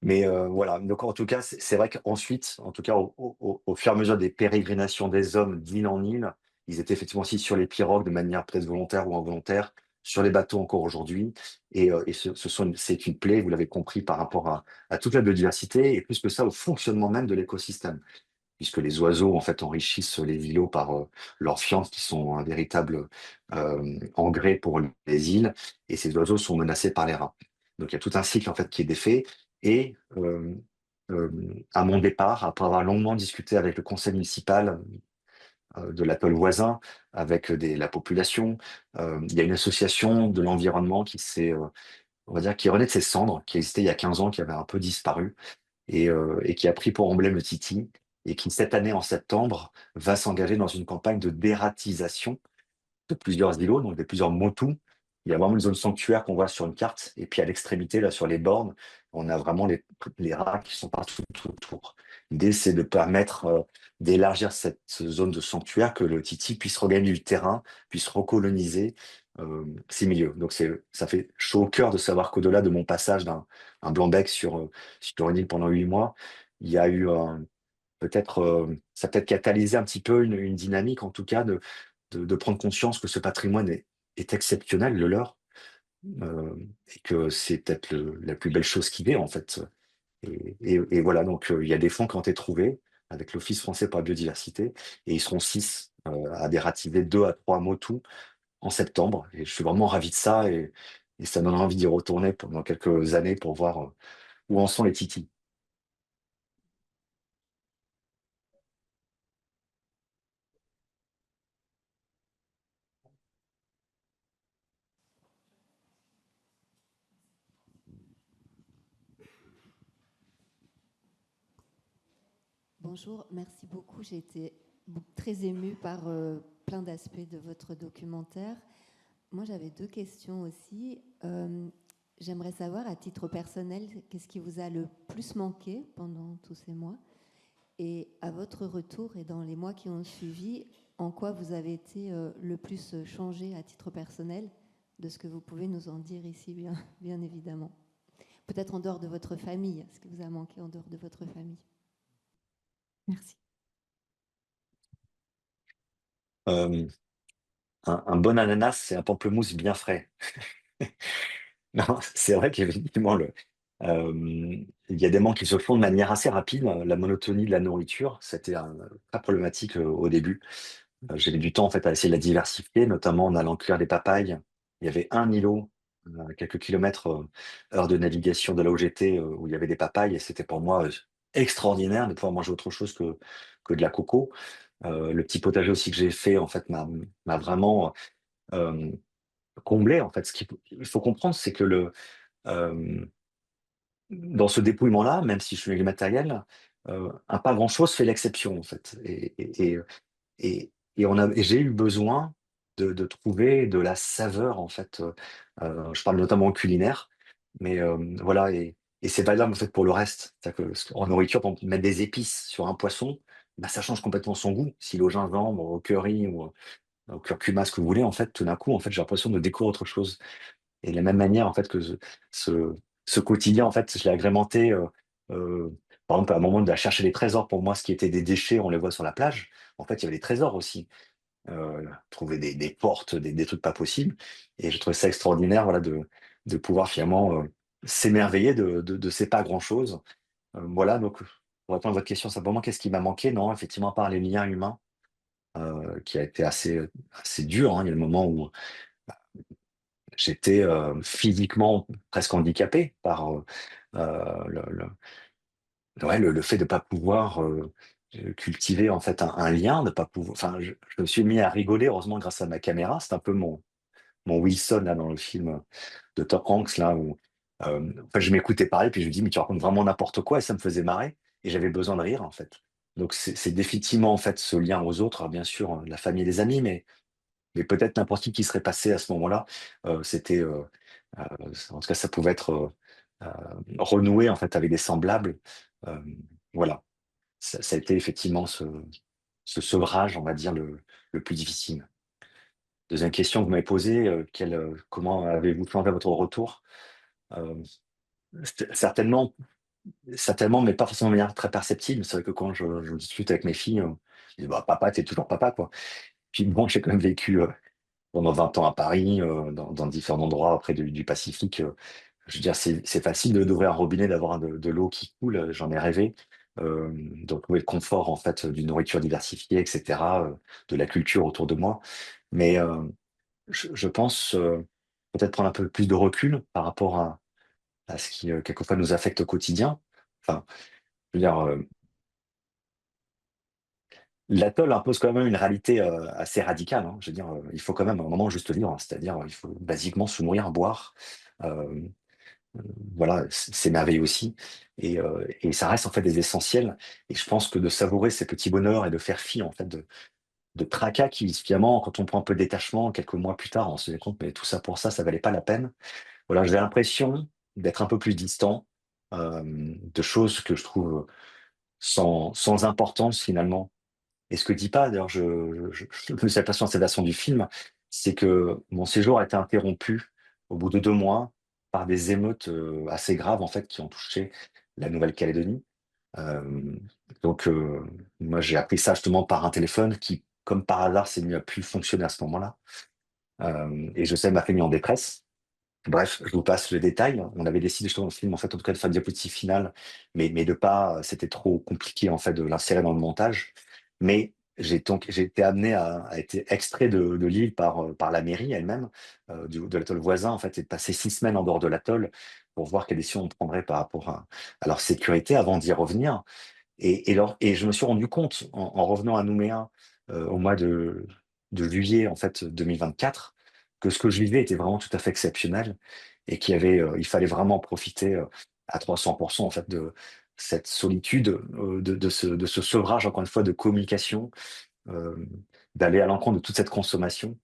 mais voilà. Donc, en tout cas, c'est vrai qu'ensuite, en tout cas, au fur et à mesure des pérégrinations des hommes d'île en île, ils étaient effectivement aussi sur les pirogues de manière peut-être volontaire ou involontaire, sur les bateaux encore aujourd'hui. Et c'est une plaie, vous l'avez compris, par rapport à toute la biodiversité et plus que ça, au fonctionnement même de l'écosystème puisque les oiseaux en fait enrichissent les îlots par leurs fientes qui sont un véritable engrais pour les îles, et ces oiseaux sont menacés par les rats. Donc il y a tout un cycle en fait qui est défait, et euh, à mon départ, après avoir longuement discuté avec le conseil municipal de l'atoll voisin, avec la population, il y a une association de l'environnement qui on va dire, qui renaît de ses cendres, qui existait il y a 15 ans, qui avait un peu disparu, et qui a pris pour emblème le Titi, et qui, cette année, en septembre, va s'engager dans une campagne de dératisation de plusieurs îlots, donc de plusieurs motus. Il y a vraiment une zone sanctuaire qu'on voit sur une carte, et puis à l'extrémité, là, sur les bornes, on a vraiment les rats qui sont partout tout autour. L'idée, c'est de permettre d'élargir cette zone de sanctuaire, que le Titi puisse regagner du terrain, puisse recoloniser ces milieux. Donc ça fait chaud au cœur de savoir qu'au-delà de mon passage d'un un blanc-bec sur une île pendant 8 mois, il y a eu peut-être, ça a peut-être catalysé un petit peu une dynamique, en tout cas, de prendre conscience que ce patrimoine est exceptionnel, le leur, et que c'est peut-être la plus belle chose qu'il ait, en fait. Et voilà, donc il y a des fonds qui ont été trouvés avec l'Office français pour la biodiversité, et ils seront 6 à dérativer 2 à 3 motus en septembre. Et je suis vraiment ravi de ça, et ça me donne envie d'y retourner pendant quelques années pour voir où en sont les titis. Bonjour, merci beaucoup. J'ai été très émue par plein d'aspects de votre documentaire. Moi, j'avais 2 questions aussi. J'aimerais savoir, à titre personnel, qu'est-ce qui vous a le plus manqué pendant tous ces mois? Et à votre retour et dans les mois qui ont suivi, en quoi vous avez été le plus changé à titre personnel, de ce que vous pouvez nous en dire ici, bien évidemment. Peut-être en dehors de votre famille, ce qui vous a manqué en dehors de votre famille. Merci. Euh, un bon ananas, c'est un pamplemousse bien frais. Non, c'est vrai qu'effectivement, il y a des manques qui se font de manière assez rapide. La monotonie de la nourriture, c'était très problématique au début. J'ai mis du temps en fait à essayer de la diversifier, notamment en allant cueillir des papayes. Il y avait un îlot à quelques kilomètres, heure de navigation de là où j'étais, où il y avait des papayes, et c'était pour moi extraordinaire de pouvoir manger autre chose que de la coco. Le petit potager aussi que j'ai fait en fait m'a vraiment euh, comblé en fait. Ce qu'il faut comprendre, c'est que euh, dans ce dépouillement-là, même si je suis matériel, un pas grand-chose fait l'exception en fait. Et j'ai eu besoin de trouver de la saveur en fait. Je parle notamment culinaire, mais voilà. Et c'est valable en fait pour le reste. C'est-à-dire que en nourriture, pour mettre des épices sur un poisson, bah, ça change complètement son goût. S'il est au gingembre, au curry ou au curcuma, ce que vous voulez, en fait, tout d'un coup, en fait, j'ai l'impression de découvrir autre chose. Et de la même manière, en fait, que ce, ce quotidien, en fait, je l'ai agrémenté. Par exemple, à un moment de chercher des trésors, pour moi, ce qui était des déchets, on les voit sur la plage. En fait, il y avait des trésors aussi. Trouver des portes, des trucs pas possibles. Et je trouvais ça extraordinaire, voilà, de pouvoir finalement s'émerveiller de ces pas grand-chose. Voilà, donc pour répondre à votre question, simplement, qu'est-ce qui m'a manqué? Non, effectivement, à part les liens humains, qui a été assez dur, hein. Il y a le moment où j'étais physiquement presque handicapé par ouais, le fait de ne pas pouvoir cultiver en fait un lien, de pas pouvoir. Enfin, je me suis mis à rigoler, heureusement, grâce à ma caméra. C'est un peu mon Wilson là, dans le film de Tom Hanks, là, où enfin, je m'écoutais parler, puis je me dis, mais tu racontes vraiment n'importe quoi, et ça me faisait marrer, et j'avais besoin de rire, en fait. Donc, c'est définitivement, en fait, ce lien aux autres, alors, bien sûr, la famille et les amis, mais peut-être n'importe qui serait passé à ce moment-là. C'était, en tout cas, ça pouvait être renoué, en fait, avec des semblables. Euh, voilà. Ça a été effectivement ce sevrage, on va dire, le plus difficile. Deuxième question que vous m'avez posée, comment avez-vous changé votre retour? Euh, certainement, certainement, mais pas forcément de manière très perceptible. C'est vrai que quand je discute avec mes filles, je dis, bah, papa, t'es toujours papa, quoi. Puis bon, j'ai quand même vécu pendant 20 ans à Paris, dans différents endroits près du Pacifique. Je veux dire, c'est facile d'ouvrir un robinet, d'avoir de l'eau qui coule. J'en ai rêvé. De retrouver le confort, en fait, d'une nourriture diversifiée, etc., de la culture autour de moi. Mais je pense peut-être prendre un peu plus de recul par rapport à ce qui, quelquefois, nous affecte au quotidien. Enfin, je veux dire, l'atoll impose quand même une réalité assez radicale, hein. Je veux dire, il faut quand même à un moment juste vivre, hein. C'est-à-dire, il faut basiquement se nourrir, boire. euh, voilà, c'est merveilleux aussi. Et ça reste en fait des essentiels. Et je pense que de savourer ces petits bonheurs et de faire fi en fait de tracas qui, finalement, quand on prend un peu de détachement, quelques mois plus tard, on se rend compte, mais tout ça pour ça, ça valait pas la peine. Voilà, j'ai l'impression d'être un peu plus distant de choses que je trouve sans importance finalement. Et ce que dit pas, d'ailleurs, je me suis aperçu dans cette version du film, c'est que mon séjour a été interrompu au bout de 2 mois par des émeutes assez graves en fait qui ont touché la Nouvelle-Calédonie. Euh, donc moi j'ai appris ça justement par un téléphone qui, comme par hasard, s'est mis à plus fonctionner à ce moment-là. Et je sais, m'a fait mis en détresse. Bref, je vous passe le détail. On avait décidé justement dans le film, en fait, en tout cas, de faire une diapositive finale, mais de pas, c'était trop compliqué, en fait, de l'insérer dans le montage. Mais j'ai été amené à être extrait de l'île par la mairie elle-même, de l'atoll voisin, en fait, et de passer 6 semaines en dehors de l'atoll pour voir quelles décisions on prendrait par rapport à leur sécurité avant d'y revenir. Et je me suis rendu compte, en revenant à Nouméa, au mois de juillet, en fait, 2024, que ce que je vivais était vraiment tout à fait exceptionnel et il fallait vraiment profiter à 300% en fait de cette solitude, de ce sevrage, encore une fois, de communication, euh, d'aller à l'encontre de toute cette consommation.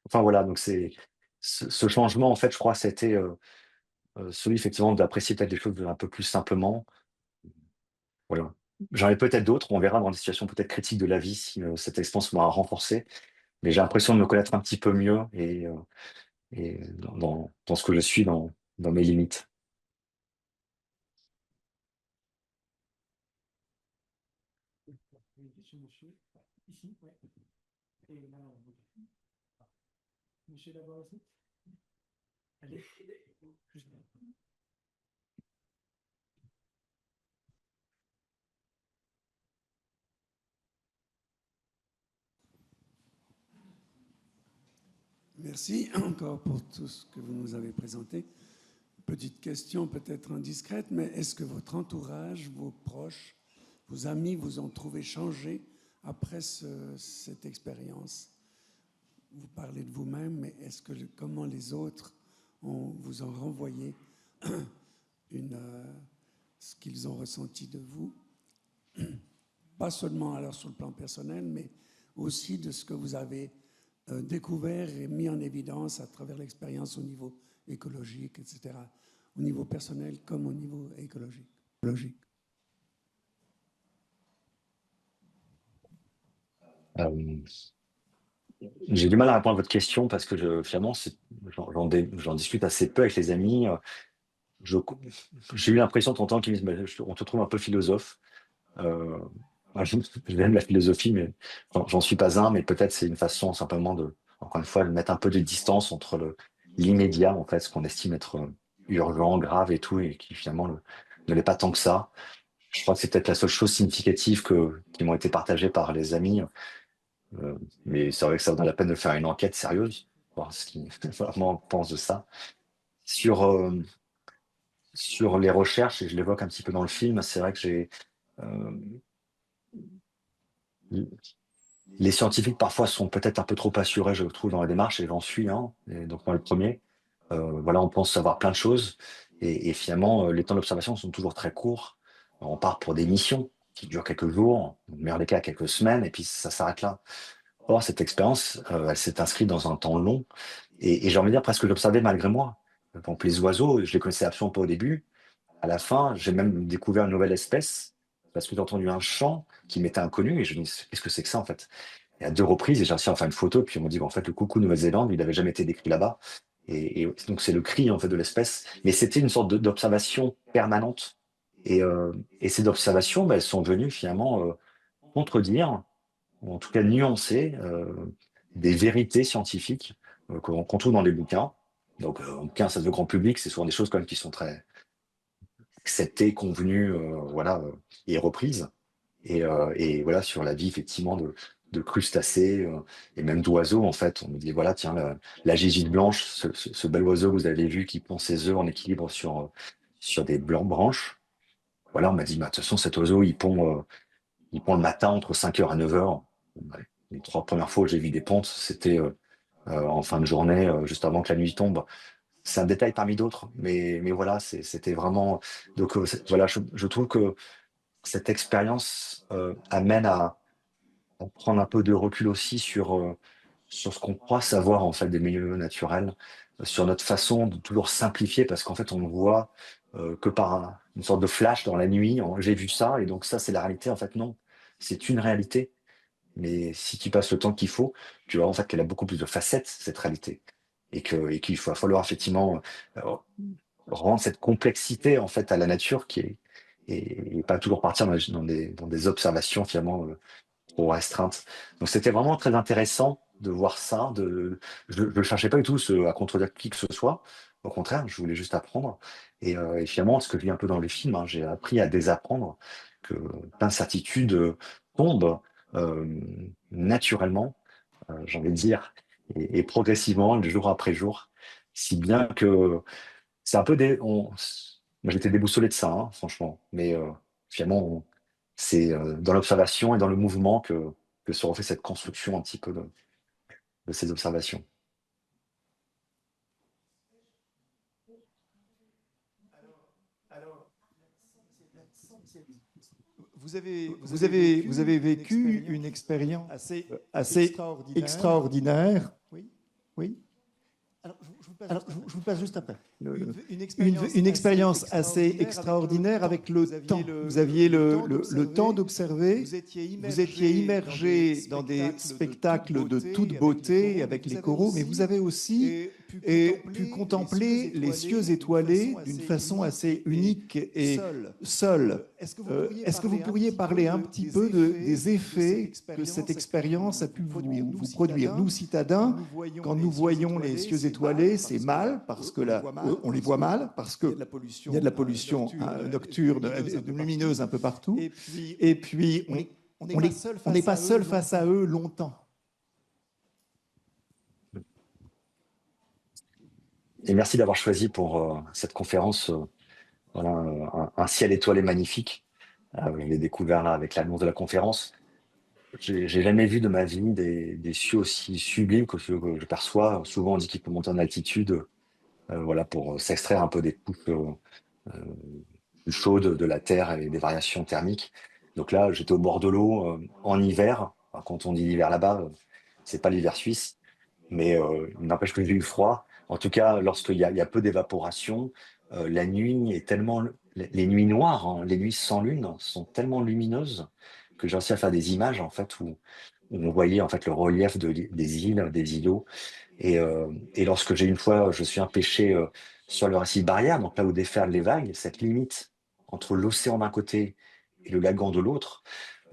Enfin voilà, donc ce changement, en fait, je crois, c'était celui effectivement d'apprécier peut-être des choses un peu plus simplement. Voilà. J'en ai peut-être d'autres, on verra dans des situations peut-être critiques de la vie si cette expérience m'a renforcé, mais j'ai l'impression de me connaître un petit peu mieux et dans ce que je suis, dans mes limites. Monsieur, ici, ouais. Et là, monsieur d'abord aussi. Allez, juste là. Merci encore pour tout ce que vous nous avez présenté. Petite question peut-être indiscrète, mais est-ce que votre entourage, vos proches, vos amis vous ont trouvé changé après cette expérience? Vous parlez de vous-même, mais comment les autres vous ont renvoyé ce qu'ils ont ressenti de vous? Pas seulement alors sur le plan personnel, mais aussi de ce que vous avez découvert et mis en évidence à travers l'expérience au niveau écologique, etc. au niveau personnel comme au niveau écologique. Euh, J'ai du mal à répondre à votre question parce que finalement, j'en discute assez peu avec les amis. Je- J'ai eu l'impression de temps en temps qu'ils me disent, bah, on te trouve un peu philosophe. Euh, moi, j'aime la philosophie, mais j'en suis pas un, mais peut-être c'est une façon simplement encore une fois, de mettre un peu de distance entre l'immédiat, en fait, ce qu'on estime être urgent, grave et tout, et qui finalement ne l'est pas tant que ça. Je crois que c'est peut-être la seule chose significative qui m'ont été partagées par les amis. Euh, mais c'est vrai que ça vaudrait la peine de faire une enquête sérieuse, voir ce qu'ils vraiment pensent de ça. Sur, euh, sur les recherches, et je l'évoque un petit peu dans le film, c'est vrai que euh, les scientifiques parfois sont peut-être un peu trop assurés, je trouve, dans la démarche, et j'en suis un, et donc moi le premier. Voilà, on pense savoir plein de choses, et finalement, les temps d'observation sont toujours très courts. On part pour des missions qui durent quelques jours, au meilleur des cas quelques semaines, et puis ça s'arrête là. Or, cette expérience, elle s'est inscrite dans un temps long, et j'ai envie de dire presque que j'observais malgré moi. Donc les oiseaux, je les connaissais absolument pas au début. À la fin, j'ai même découvert une nouvelle espèce, parce que j'ai entendu un chant qui m'était inconnu, et je me dis, qu'est-ce que c'est que ça en fait? Et à deux reprises, et j'ai réussi à en faire une photo, puis on m'a dit qu'en fait, le coucou Nouvelle-Zélande, il n'avait jamais été décrit là-bas. Et donc, c'est le cri en fait de l'espèce. Mais c'était une sorte d'observation permanente. Et ces observations, ben, elles sont venues finalement contredire, ou en tout cas nuancer, des vérités scientifiques qu'on trouve dans les bouquins. Donc, en bouquin, ça se veut grand public, c'est souvent des choses quand même qui sont très acceptées, convenues, voilà, et reprises. Et voilà, sur la vie, effectivement, de crustacés et même d'oiseaux, en fait. On me dit, voilà, tiens, la gégide blanche, ce bel oiseau que vous avez vu qui pond ses œufs en équilibre sur des branches. Voilà, on m'a dit, bah, de toute façon, cet oiseau, il pond le matin entre 5 heures et 9 heures. Ouais. Les 3 premières fois où j'ai vu des pontes, c'était en fin de journée, juste avant que la nuit tombe. C'est un détail parmi d'autres, mais voilà, c'était vraiment. Donc voilà, je trouve que cette expérience amène à prendre un peu de recul aussi sur ce qu'on croit savoir en fait des milieux naturels, sur notre façon de toujours simplifier, parce qu'en fait on ne voit que par une sorte de flash dans la nuit, j'ai vu ça, et donc ça c'est la réalité. En fait non, c'est une réalité, mais si tu passes le temps qu'il faut, tu vois en fait qu'elle a beaucoup plus de facettes, cette réalité, et qu'il va falloir effectivement euh, rendre cette complexité en fait à la nature et pas toujours partir dans des observations finalement trop restreinte. Donc c'était vraiment très intéressant de voir ça. Je ne cherchais pas du tout à contredire qui que ce soit. Au contraire, je voulais juste apprendre. Et finalement, ce que je vis un peu dans les films, hein, j'ai appris à désapprendre que plein de certitudes tombent euh, naturellement, j'ai envie de dire, et progressivement, jour après jour. Si bien que c'est un peu moi, j'étais déboussolé de ça, hein, franchement. Mais finalement, c'est dans l'observation et dans le mouvement que se refait cette construction un petit peu de ces observations. Vous avez vécu une expérience assez extraordinaire. Oui. Je vous passe juste après. Une expérience assez extraordinaire avec le temps. Vous aviez le temps d'observer. Vous étiez immergé dans des spectacles de toute beauté avec les coraux, mais vous avez aussi pu contempler les cieux étoilés d'une façon assez unique et seule. Est-ce que vous pourriez parler un petit peu des effets que cette expérience a pu vous produire? Nous, citadins, quand nous voyons les cieux étoilés, c'est mal, parce que là, on les voit mal, parce qu'il y a de la pollution nocturne, lumineuse un peu partout. Et puis, on n'est pas seul face à eux longtemps. Et merci d'avoir choisi pour cette conférence voilà, un ciel étoilé magnifique. Je l'ai découvert là avec l'annonce de la conférence. J'ai jamais vu de ma vie des cieux aussi sublimes que ceux que je perçois. Souvent, on dit qu'il faut monter en altitude voilà, pour s'extraire un peu des couches plus chaudes de la Terre et des variations thermiques. Donc là, j'étais au bord de l'eau en hiver. Enfin, quand on dit l'hiver là-bas, c'est pas l'hiver suisse, mais il n'empêche que j'ai eu froid. En tout cas, lorsqu'il y a peu d'évaporation, la nuit est tellement les nuits noires, hein, les nuits sans lune sont tellement lumineuses que j'ai réussi à faire des images, en fait, où on voyait, en fait, le relief des îles, des îlots. Et lorsque une fois, je suis empêché sur le récif barrière, donc là où déferlent les vagues, cette limite entre l'océan d'un côté et le lagon de l'autre,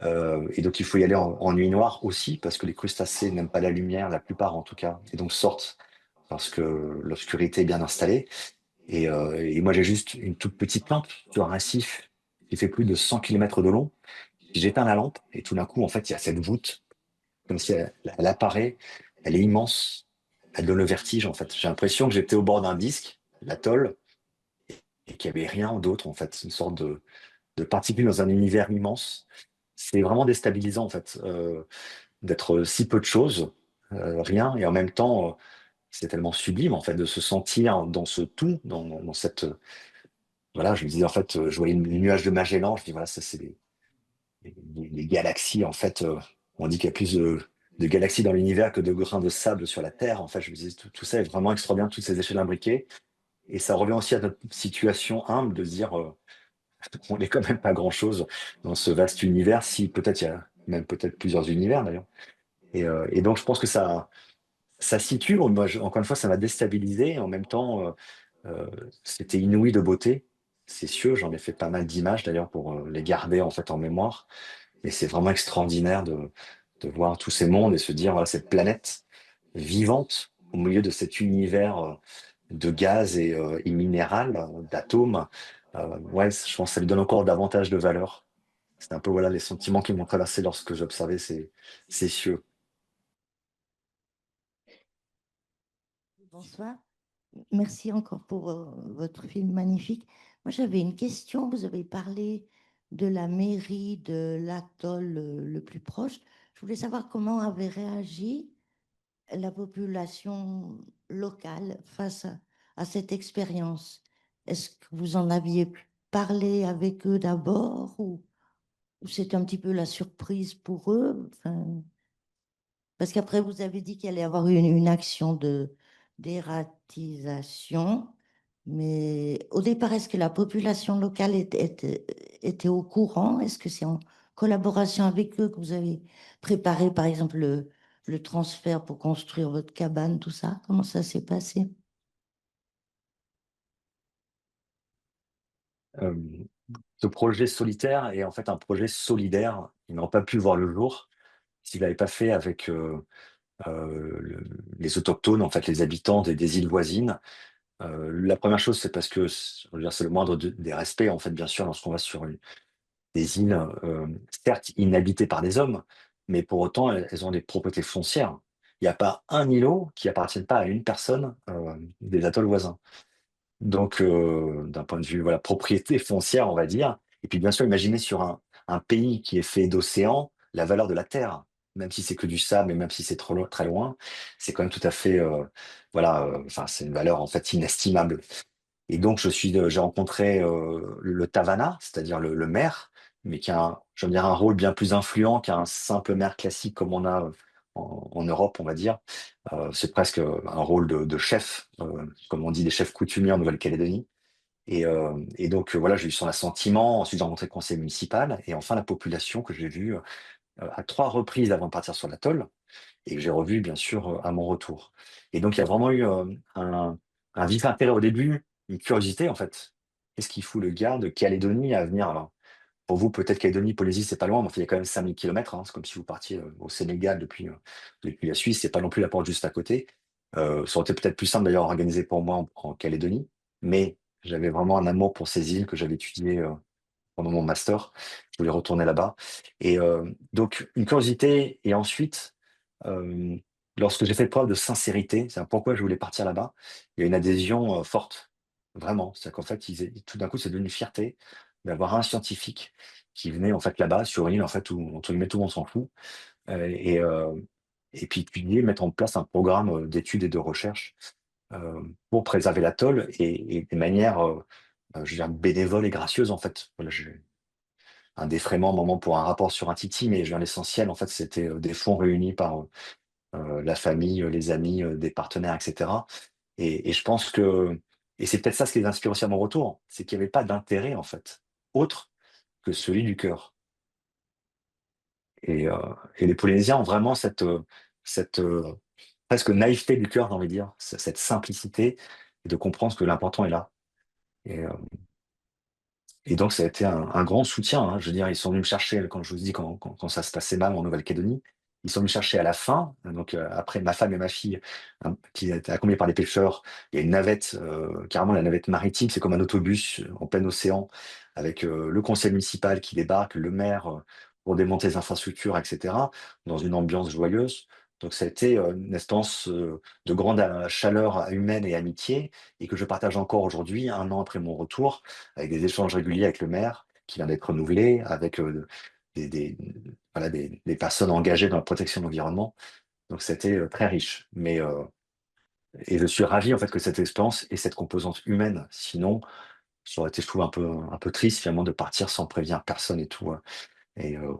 et donc il faut y aller en nuit noire aussi, parce que les crustacés n'aiment pas la lumière, la plupart en tout cas, et donc sortent lorsque l'obscurité est bien installée. Et moi j'ai juste une toute petite lampe sur un récif qui fait plus de 100 km de long. J'éteins la lampe, et tout d'un coup, en fait, il y a cette voûte, comme si elle apparaît, elle est immense, elle donne le vertige, en fait. J'ai l'impression que j'étais au bord d'un disque, l'atoll, et qu'il n'y avait rien d'autre, en fait. Une sorte de particule dans un univers immense. C'est vraiment déstabilisant, en fait, d'être si peu de choses, rien, et en même temps, c'est tellement sublime, en fait, de se sentir dans ce tout, dans cette. Voilà, je me disais, en fait, je voyais les nuages de Magellan, je dis, voilà, ça, c'est les galaxies, en fait, on dit qu'il y a plus de galaxies dans l'univers que de grains de sable sur la Terre. En fait, je me disais, tout ça est vraiment extraordinaire, toutes ces échelles imbriquées. Et ça revient aussi à notre situation humble de se dire, on n'est quand même pas grand-chose dans ce vaste univers, si peut-être il y a même peut-être plusieurs univers d'ailleurs. Et donc je pense que ça situe, moi, encore une fois, ça m'a déstabilisé. En même temps, c'était inouï de beauté. C'est sûr, j'en ai fait pas mal d'images d'ailleurs pour les garder en fait en mémoire. Mais c'est vraiment extraordinaire de voir tous ces mondes et se dire, voilà, cette planète vivante au milieu de cet univers de gaz et minéral, d'atomes. Ouais, je pense que ça lui donne encore davantage de valeur. C'est un peu voilà, les sentiments qui m'ont traversé lorsque j'observais ces cieux. Bonsoir. Merci encore pour votre film magnifique. Moi, j'avais une question. Vous avez parlé de la mairie de l'atoll le plus proche. Je voulais savoir comment avait réagi la population locale face à cette expérience. Est-ce que vous en aviez parlé avec eux d'abord ou c'était un petit peu la surprise pour eux? Enfin, parce qu'après, vous avez dit qu'il allait y avoir une action d'ératisation. Mais au départ, est-ce que la population locale était au courant? Est-ce que c'est en collaboration avec eux que vous avez préparé, par exemple, le transfert pour construire votre cabane, tout ça? Comment ça s'est passé? Euh, Ce projet solitaire est en fait un projet solidaire. Il n'aurait pas pu voir le jour s'il n'avait pas fait avec les autochtones, en fait, les habitants des îles voisines. La première chose, c'est parce que je veux dire, c'est le moindre des respects, en fait, bien sûr, lorsqu'on va sur des îles, certes inhabitées par des hommes, mais pour autant, elles ont des propriétés foncières. Il n'y a pas un îlot qui appartienne pas à une personne des atolls voisins. Donc, d'un point de vue voilà, propriété foncière, on va dire. Et puis, bien sûr, imaginez sur un pays qui est fait d'océan, la valeur de la terre, même si c'est que du sable et même si c'est très loin, c'est quand même tout à fait, voilà, enfin, c'est une valeur en fait inestimable. Et donc, j'ai rencontré le Tavana, c'est-à-dire le maire, mais qui a, je veux dire, un rôle bien plus influent qu'un simple maire classique comme on a en Europe, on va dire. C'est presque un rôle de chef, comme on dit, des chefs coutumiers en Nouvelle-Calédonie. Et donc, voilà, j'ai eu son assentiment. Ensuite, j'ai rencontré le conseil municipal et enfin la population que j'ai vue à 3 reprises avant de partir sur l'atoll et que j'ai revu, bien sûr, à mon retour. Et donc, il y a vraiment eu un vif intérêt au début, une curiosité, en fait. Qu'est-ce qu'il fout le gars de Calédonie à venir? Alors, pour vous, peut-être Calédonie, Polynésie, c'est pas loin, mais enfin, il y a quand même 5000 km. Hein. C'est comme si vous partiez au Sénégal depuis la Suisse. C'est pas non plus la porte juste à côté. Ça aurait été peut-être plus simple d'ailleurs organisé pour moi en Calédonie. Mais j'avais vraiment un amour pour ces îles que j'avais étudiées pendant mon master. Je voulais retourner là-bas. Et donc, une curiosité. Et ensuite, euh, lorsque j'ai fait preuve de sincérité, c'est pourquoi je voulais partir là-bas, il y a une adhésion forte, vraiment. C'est qu'en fait, tout d'un coup, c'est devenu une fierté d'avoir un scientifique qui venait en fait là-bas sur une île en fait où entre guillemets tout le monde s'en fout euh, et, euh, et puis étudier, mettre en place un programme d'études et de recherche pour préserver l'atoll et de manière, je veux dire, bénévole et gracieuse en fait. Voilà, j'ai un défraiement un moment pour un rapport sur un Titi, mais je veux dire, l'essentiel en fait, c'était des fonds réunis par la famille, les amis, des partenaires, etc. Et je pense que Et c'est peut-être ça ce qui les inspire aussi à mon retour, c'est qu'il n'y avait pas d'intérêt, en fait, autre que celui du cœur. Et, euh, et les Polynésiens ont vraiment cette presque naïveté du cœur, j'ai envie de dire, cette simplicité de comprendre que l'important est là. Et, euh, et donc, ça a été un grand soutien, hein. Je veux dire, ils sont venus me chercher, quand je vous dis, quand ça se passait mal en Nouvelle-Calédonie, ils sont venus me chercher à la fin. Donc, après ma femme et ma fille, hein, qui étaient accompagnées par des pêcheurs, il y a une navette, carrément la navette maritime, c'est comme un autobus en plein océan, avec le conseil municipal qui débarque, le maire pour démonter les infrastructures, etc., dans une ambiance joyeuse. Donc, ça a été une instance de grande chaleur humaine et amitié, et que je partage encore aujourd'hui, 1 an après mon retour, avec des échanges réguliers avec le maire, qui vient d'être renouvelé, avec des, voilà, des personnes engagées dans la protection de l'environnement. Donc, c'était très riche. Et je suis ravi, en fait, que cette expérience ait cette composante humaine. Sinon, ça aurait été, je trouve, un peu triste, finalement, de partir sans prévenir personne et tout.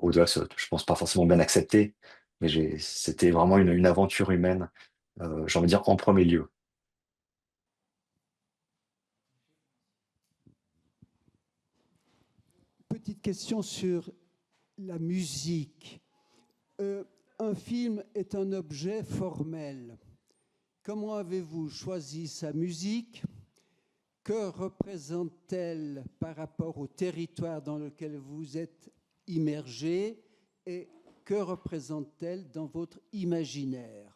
Au-delà, je pense pas forcément bien accepté, mais c'était vraiment une aventure humaine, j'ai envie de dire, en premier lieu. Petite question sur la musique. Un film est un objet formel. Comment avez-vous choisi sa musique? Que représente-t-elle par rapport au territoire dans lequel vous êtes immergé? Et que représente-t-elle dans votre imaginaire?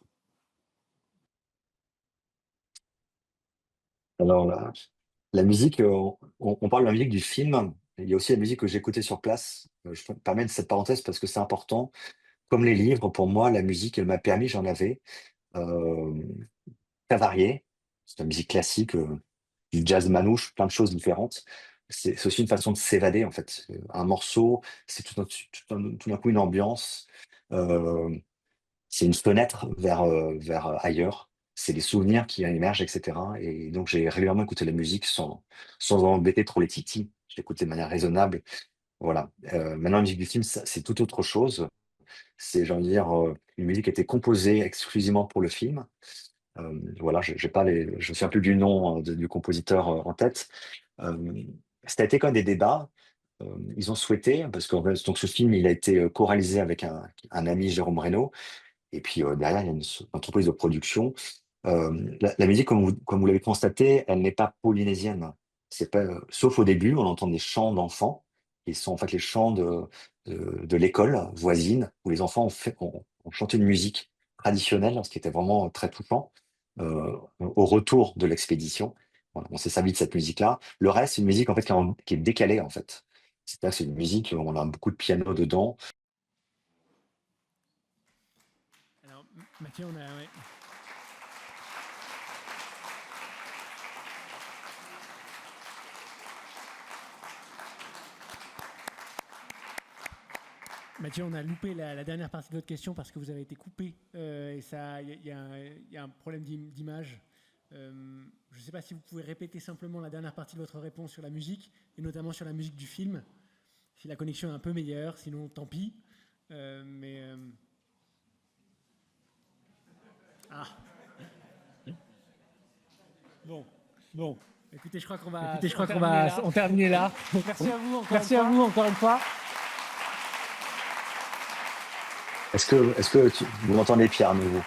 Alors, la musique, on parle de la musique du film. Il y a aussi la musique que j'écoutais sur place. Je me permets de cette parenthèse parce que c'est important. Comme les livres, pour moi, la musique, elle m'a permis, j'en avais, euh, très variée. C'est la musique classique, du jazz manouche, plein de choses différentes. C'est aussi une façon de s'évader, en fait. Un morceau, c'est tout d'un coup une ambiance. Euh, c'est une fenêtre vers ailleurs. C'est des souvenirs qui émergent, etc. Et donc, j'ai régulièrement écouté la musique sans embêter trop les titis. Je l'écoutais de manière raisonnable. Voilà. Maintenant, la musique du film, c'est tout autre chose. C'est, j'ai envie de dire, une musique qui a été composée exclusivement pour le film. Voilà, j'ai pas je me souviens plus du nom du compositeur en tête. Euh, Ça a été quand même des débats. Ils ont souhaité, parce que donc ce film, il a été co-réalisé avec un ami, Jérôme Reynaud, et puis derrière, il y a une entreprise de production. La musique, comme vous l'avez constaté, elle n'est pas polynésienne. C'est pas, sauf au début, on entend des chants d'enfants, qui sont en fait les chants de l'école voisine, où les enfants ont chanté une musique traditionnelle, ce qui était vraiment très touchant, au retour de l'expédition. Voilà, on s'est servi de cette musique-là. Le reste, c'est une musique en fait qui est décalée en fait. C'est-à-dire que c'est une musique, on a beaucoup de piano dedans. Alors, Mathieu, on a... ouais. Mathieu, on a loupé la dernière partie de votre question parce que vous avez été coupé. Et ça, il y a un problème d'image. Je ne sais pas si vous pouvez répéter simplement la dernière partie de votre réponse sur la musique, et notamment sur la musique du film. Si la connexion est un peu meilleure, sinon tant pis. Ah. Bon. Écoutez, je crois qu'on va en terminer là. Merci à vous encore une fois. Est-ce que vous m'entendez, Pierre, à nouveau?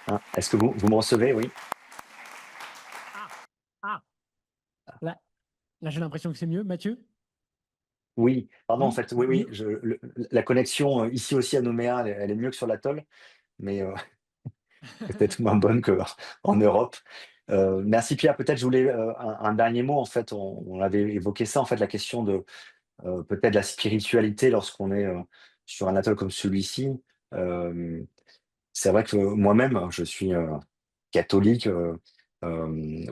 Hein, est-ce que vous me recevez? Oui. Là, j'ai l'impression que c'est mieux. Mathieu? Oui, pardon, en Oui, fait, oui, la connexion ici aussi à Nouméa, elle est mieux que sur l'atoll, mais peut-être moins bonne qu'en Europe. Merci Pierre, peut-être je voulais un dernier mot, en fait, on avait évoqué ça, en fait, la question de peut-être la spiritualité lorsqu'on est sur un atoll comme celui-ci. Euh, c'est vrai que moi-même, je suis catholique,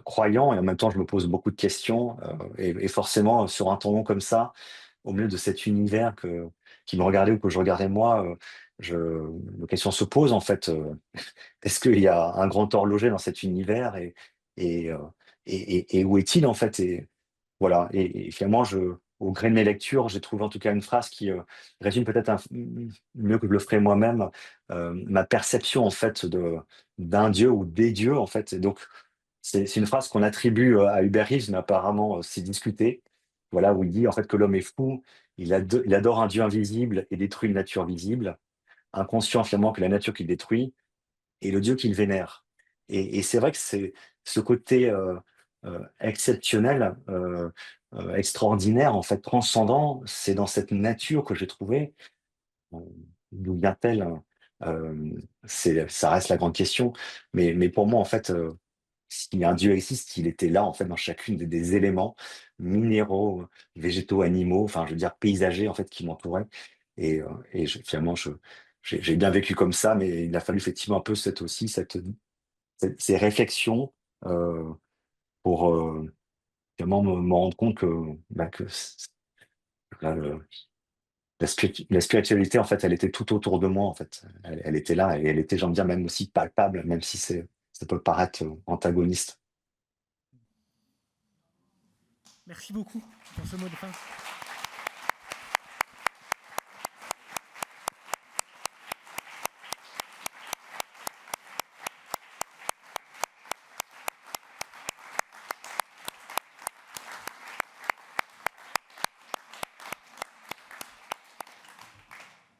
croyant, et en même temps, je me pose beaucoup de questions, et forcément, sur un temps long comme ça, au milieu de cet univers qui me regardait ou que je regardais moi, la question se pose en fait, est-ce qu'il y a un grand horloger dans cet univers et, euh, et où est-il en fait? Et voilà, et finalement, au gré de mes lectures, j'ai trouvé en tout cas une phrase qui résume peut-être mieux que je le ferai moi-même ma perception en fait d'un dieu ou des dieux en fait. Et donc c'est une phrase qu'on attribue à Hubert Reeves, mais apparemment c'est discuté. Voilà, où il dit en fait que l'homme est fou, il adore un dieu invisible et détruit une nature visible, inconscient finalement que la nature qu'il détruit est le dieu qu'il vénère. Et c'est vrai que c'est ce côté exceptionnel, extraordinaire, en fait, transcendant, c'est dans cette nature que j'ai trouvé. Euh, D'où vient-elle? Ça reste la grande question. Mais pour moi, en fait, si un Dieu existe, il était là, en fait, dans chacune des éléments minéraux, végétaux, animaux, enfin, je veux dire, paysagers, en fait, qui m'entouraient. Finalement, j'ai bien vécu comme ça, mais il a fallu effectivement un peu ces réflexions euh, pour vraiment me rendre compte là, la spiritualité, en fait, elle était tout autour de moi, en fait. Elle était là et elle était, j'aime bien, même aussi palpable, même si ça peut paraître antagoniste. Merci beaucoup pour ce mot de fin.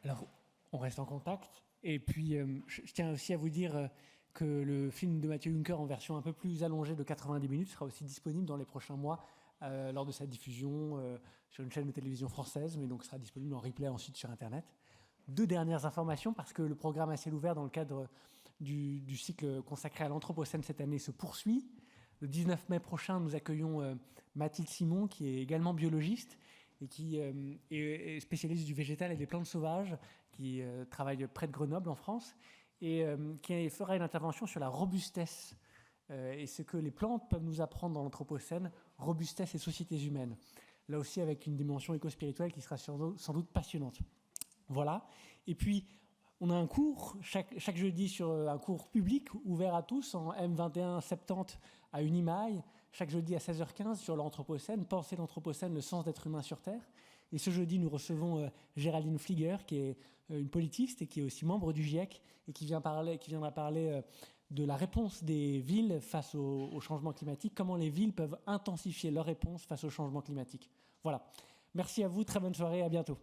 Alors, on reste en contact. Et puis, je tiens aussi à vous dire que le film de Mathieu Juncker en version un peu plus allongée de 90 minutes sera aussi disponible dans les prochains mois lors de sa diffusion sur une chaîne de télévision française, mais donc sera disponible en replay ensuite sur Internet. 2 dernières informations, parce que le programme à ciel ouvert dans le cadre du cycle consacré à l'Anthropocène cette année se poursuit. Le 19 mai prochain, nous accueillons Mathilde Simon, qui est également biologiste et qui est spécialiste du végétal et des plantes sauvages, qui travaille près de Grenoble en France, et qui fera une intervention sur la robustesse et ce que les plantes peuvent nous apprendre dans l'Anthropocène, robustesse et sociétés humaines. Là aussi avec une dimension éco-spirituelle qui sera sans doute passionnante. Voilà. Et puis, on a un cours chaque jeudi sur un cours public ouvert à tous en M21 70 à Unimail, chaque jeudi à 16h15 sur l'Anthropocène, Penser l'Anthropocène, le sens d'être humain sur Terre. Et ce jeudi, nous recevons Géraldine Flieger, qui est une politiste et qui est aussi membre du GIEC et qui viendra parler de la réponse des villes face au changement climatique, comment les villes peuvent intensifier leur réponse face au changement climatique. Voilà. Merci à vous, très bonne soirée, à bientôt.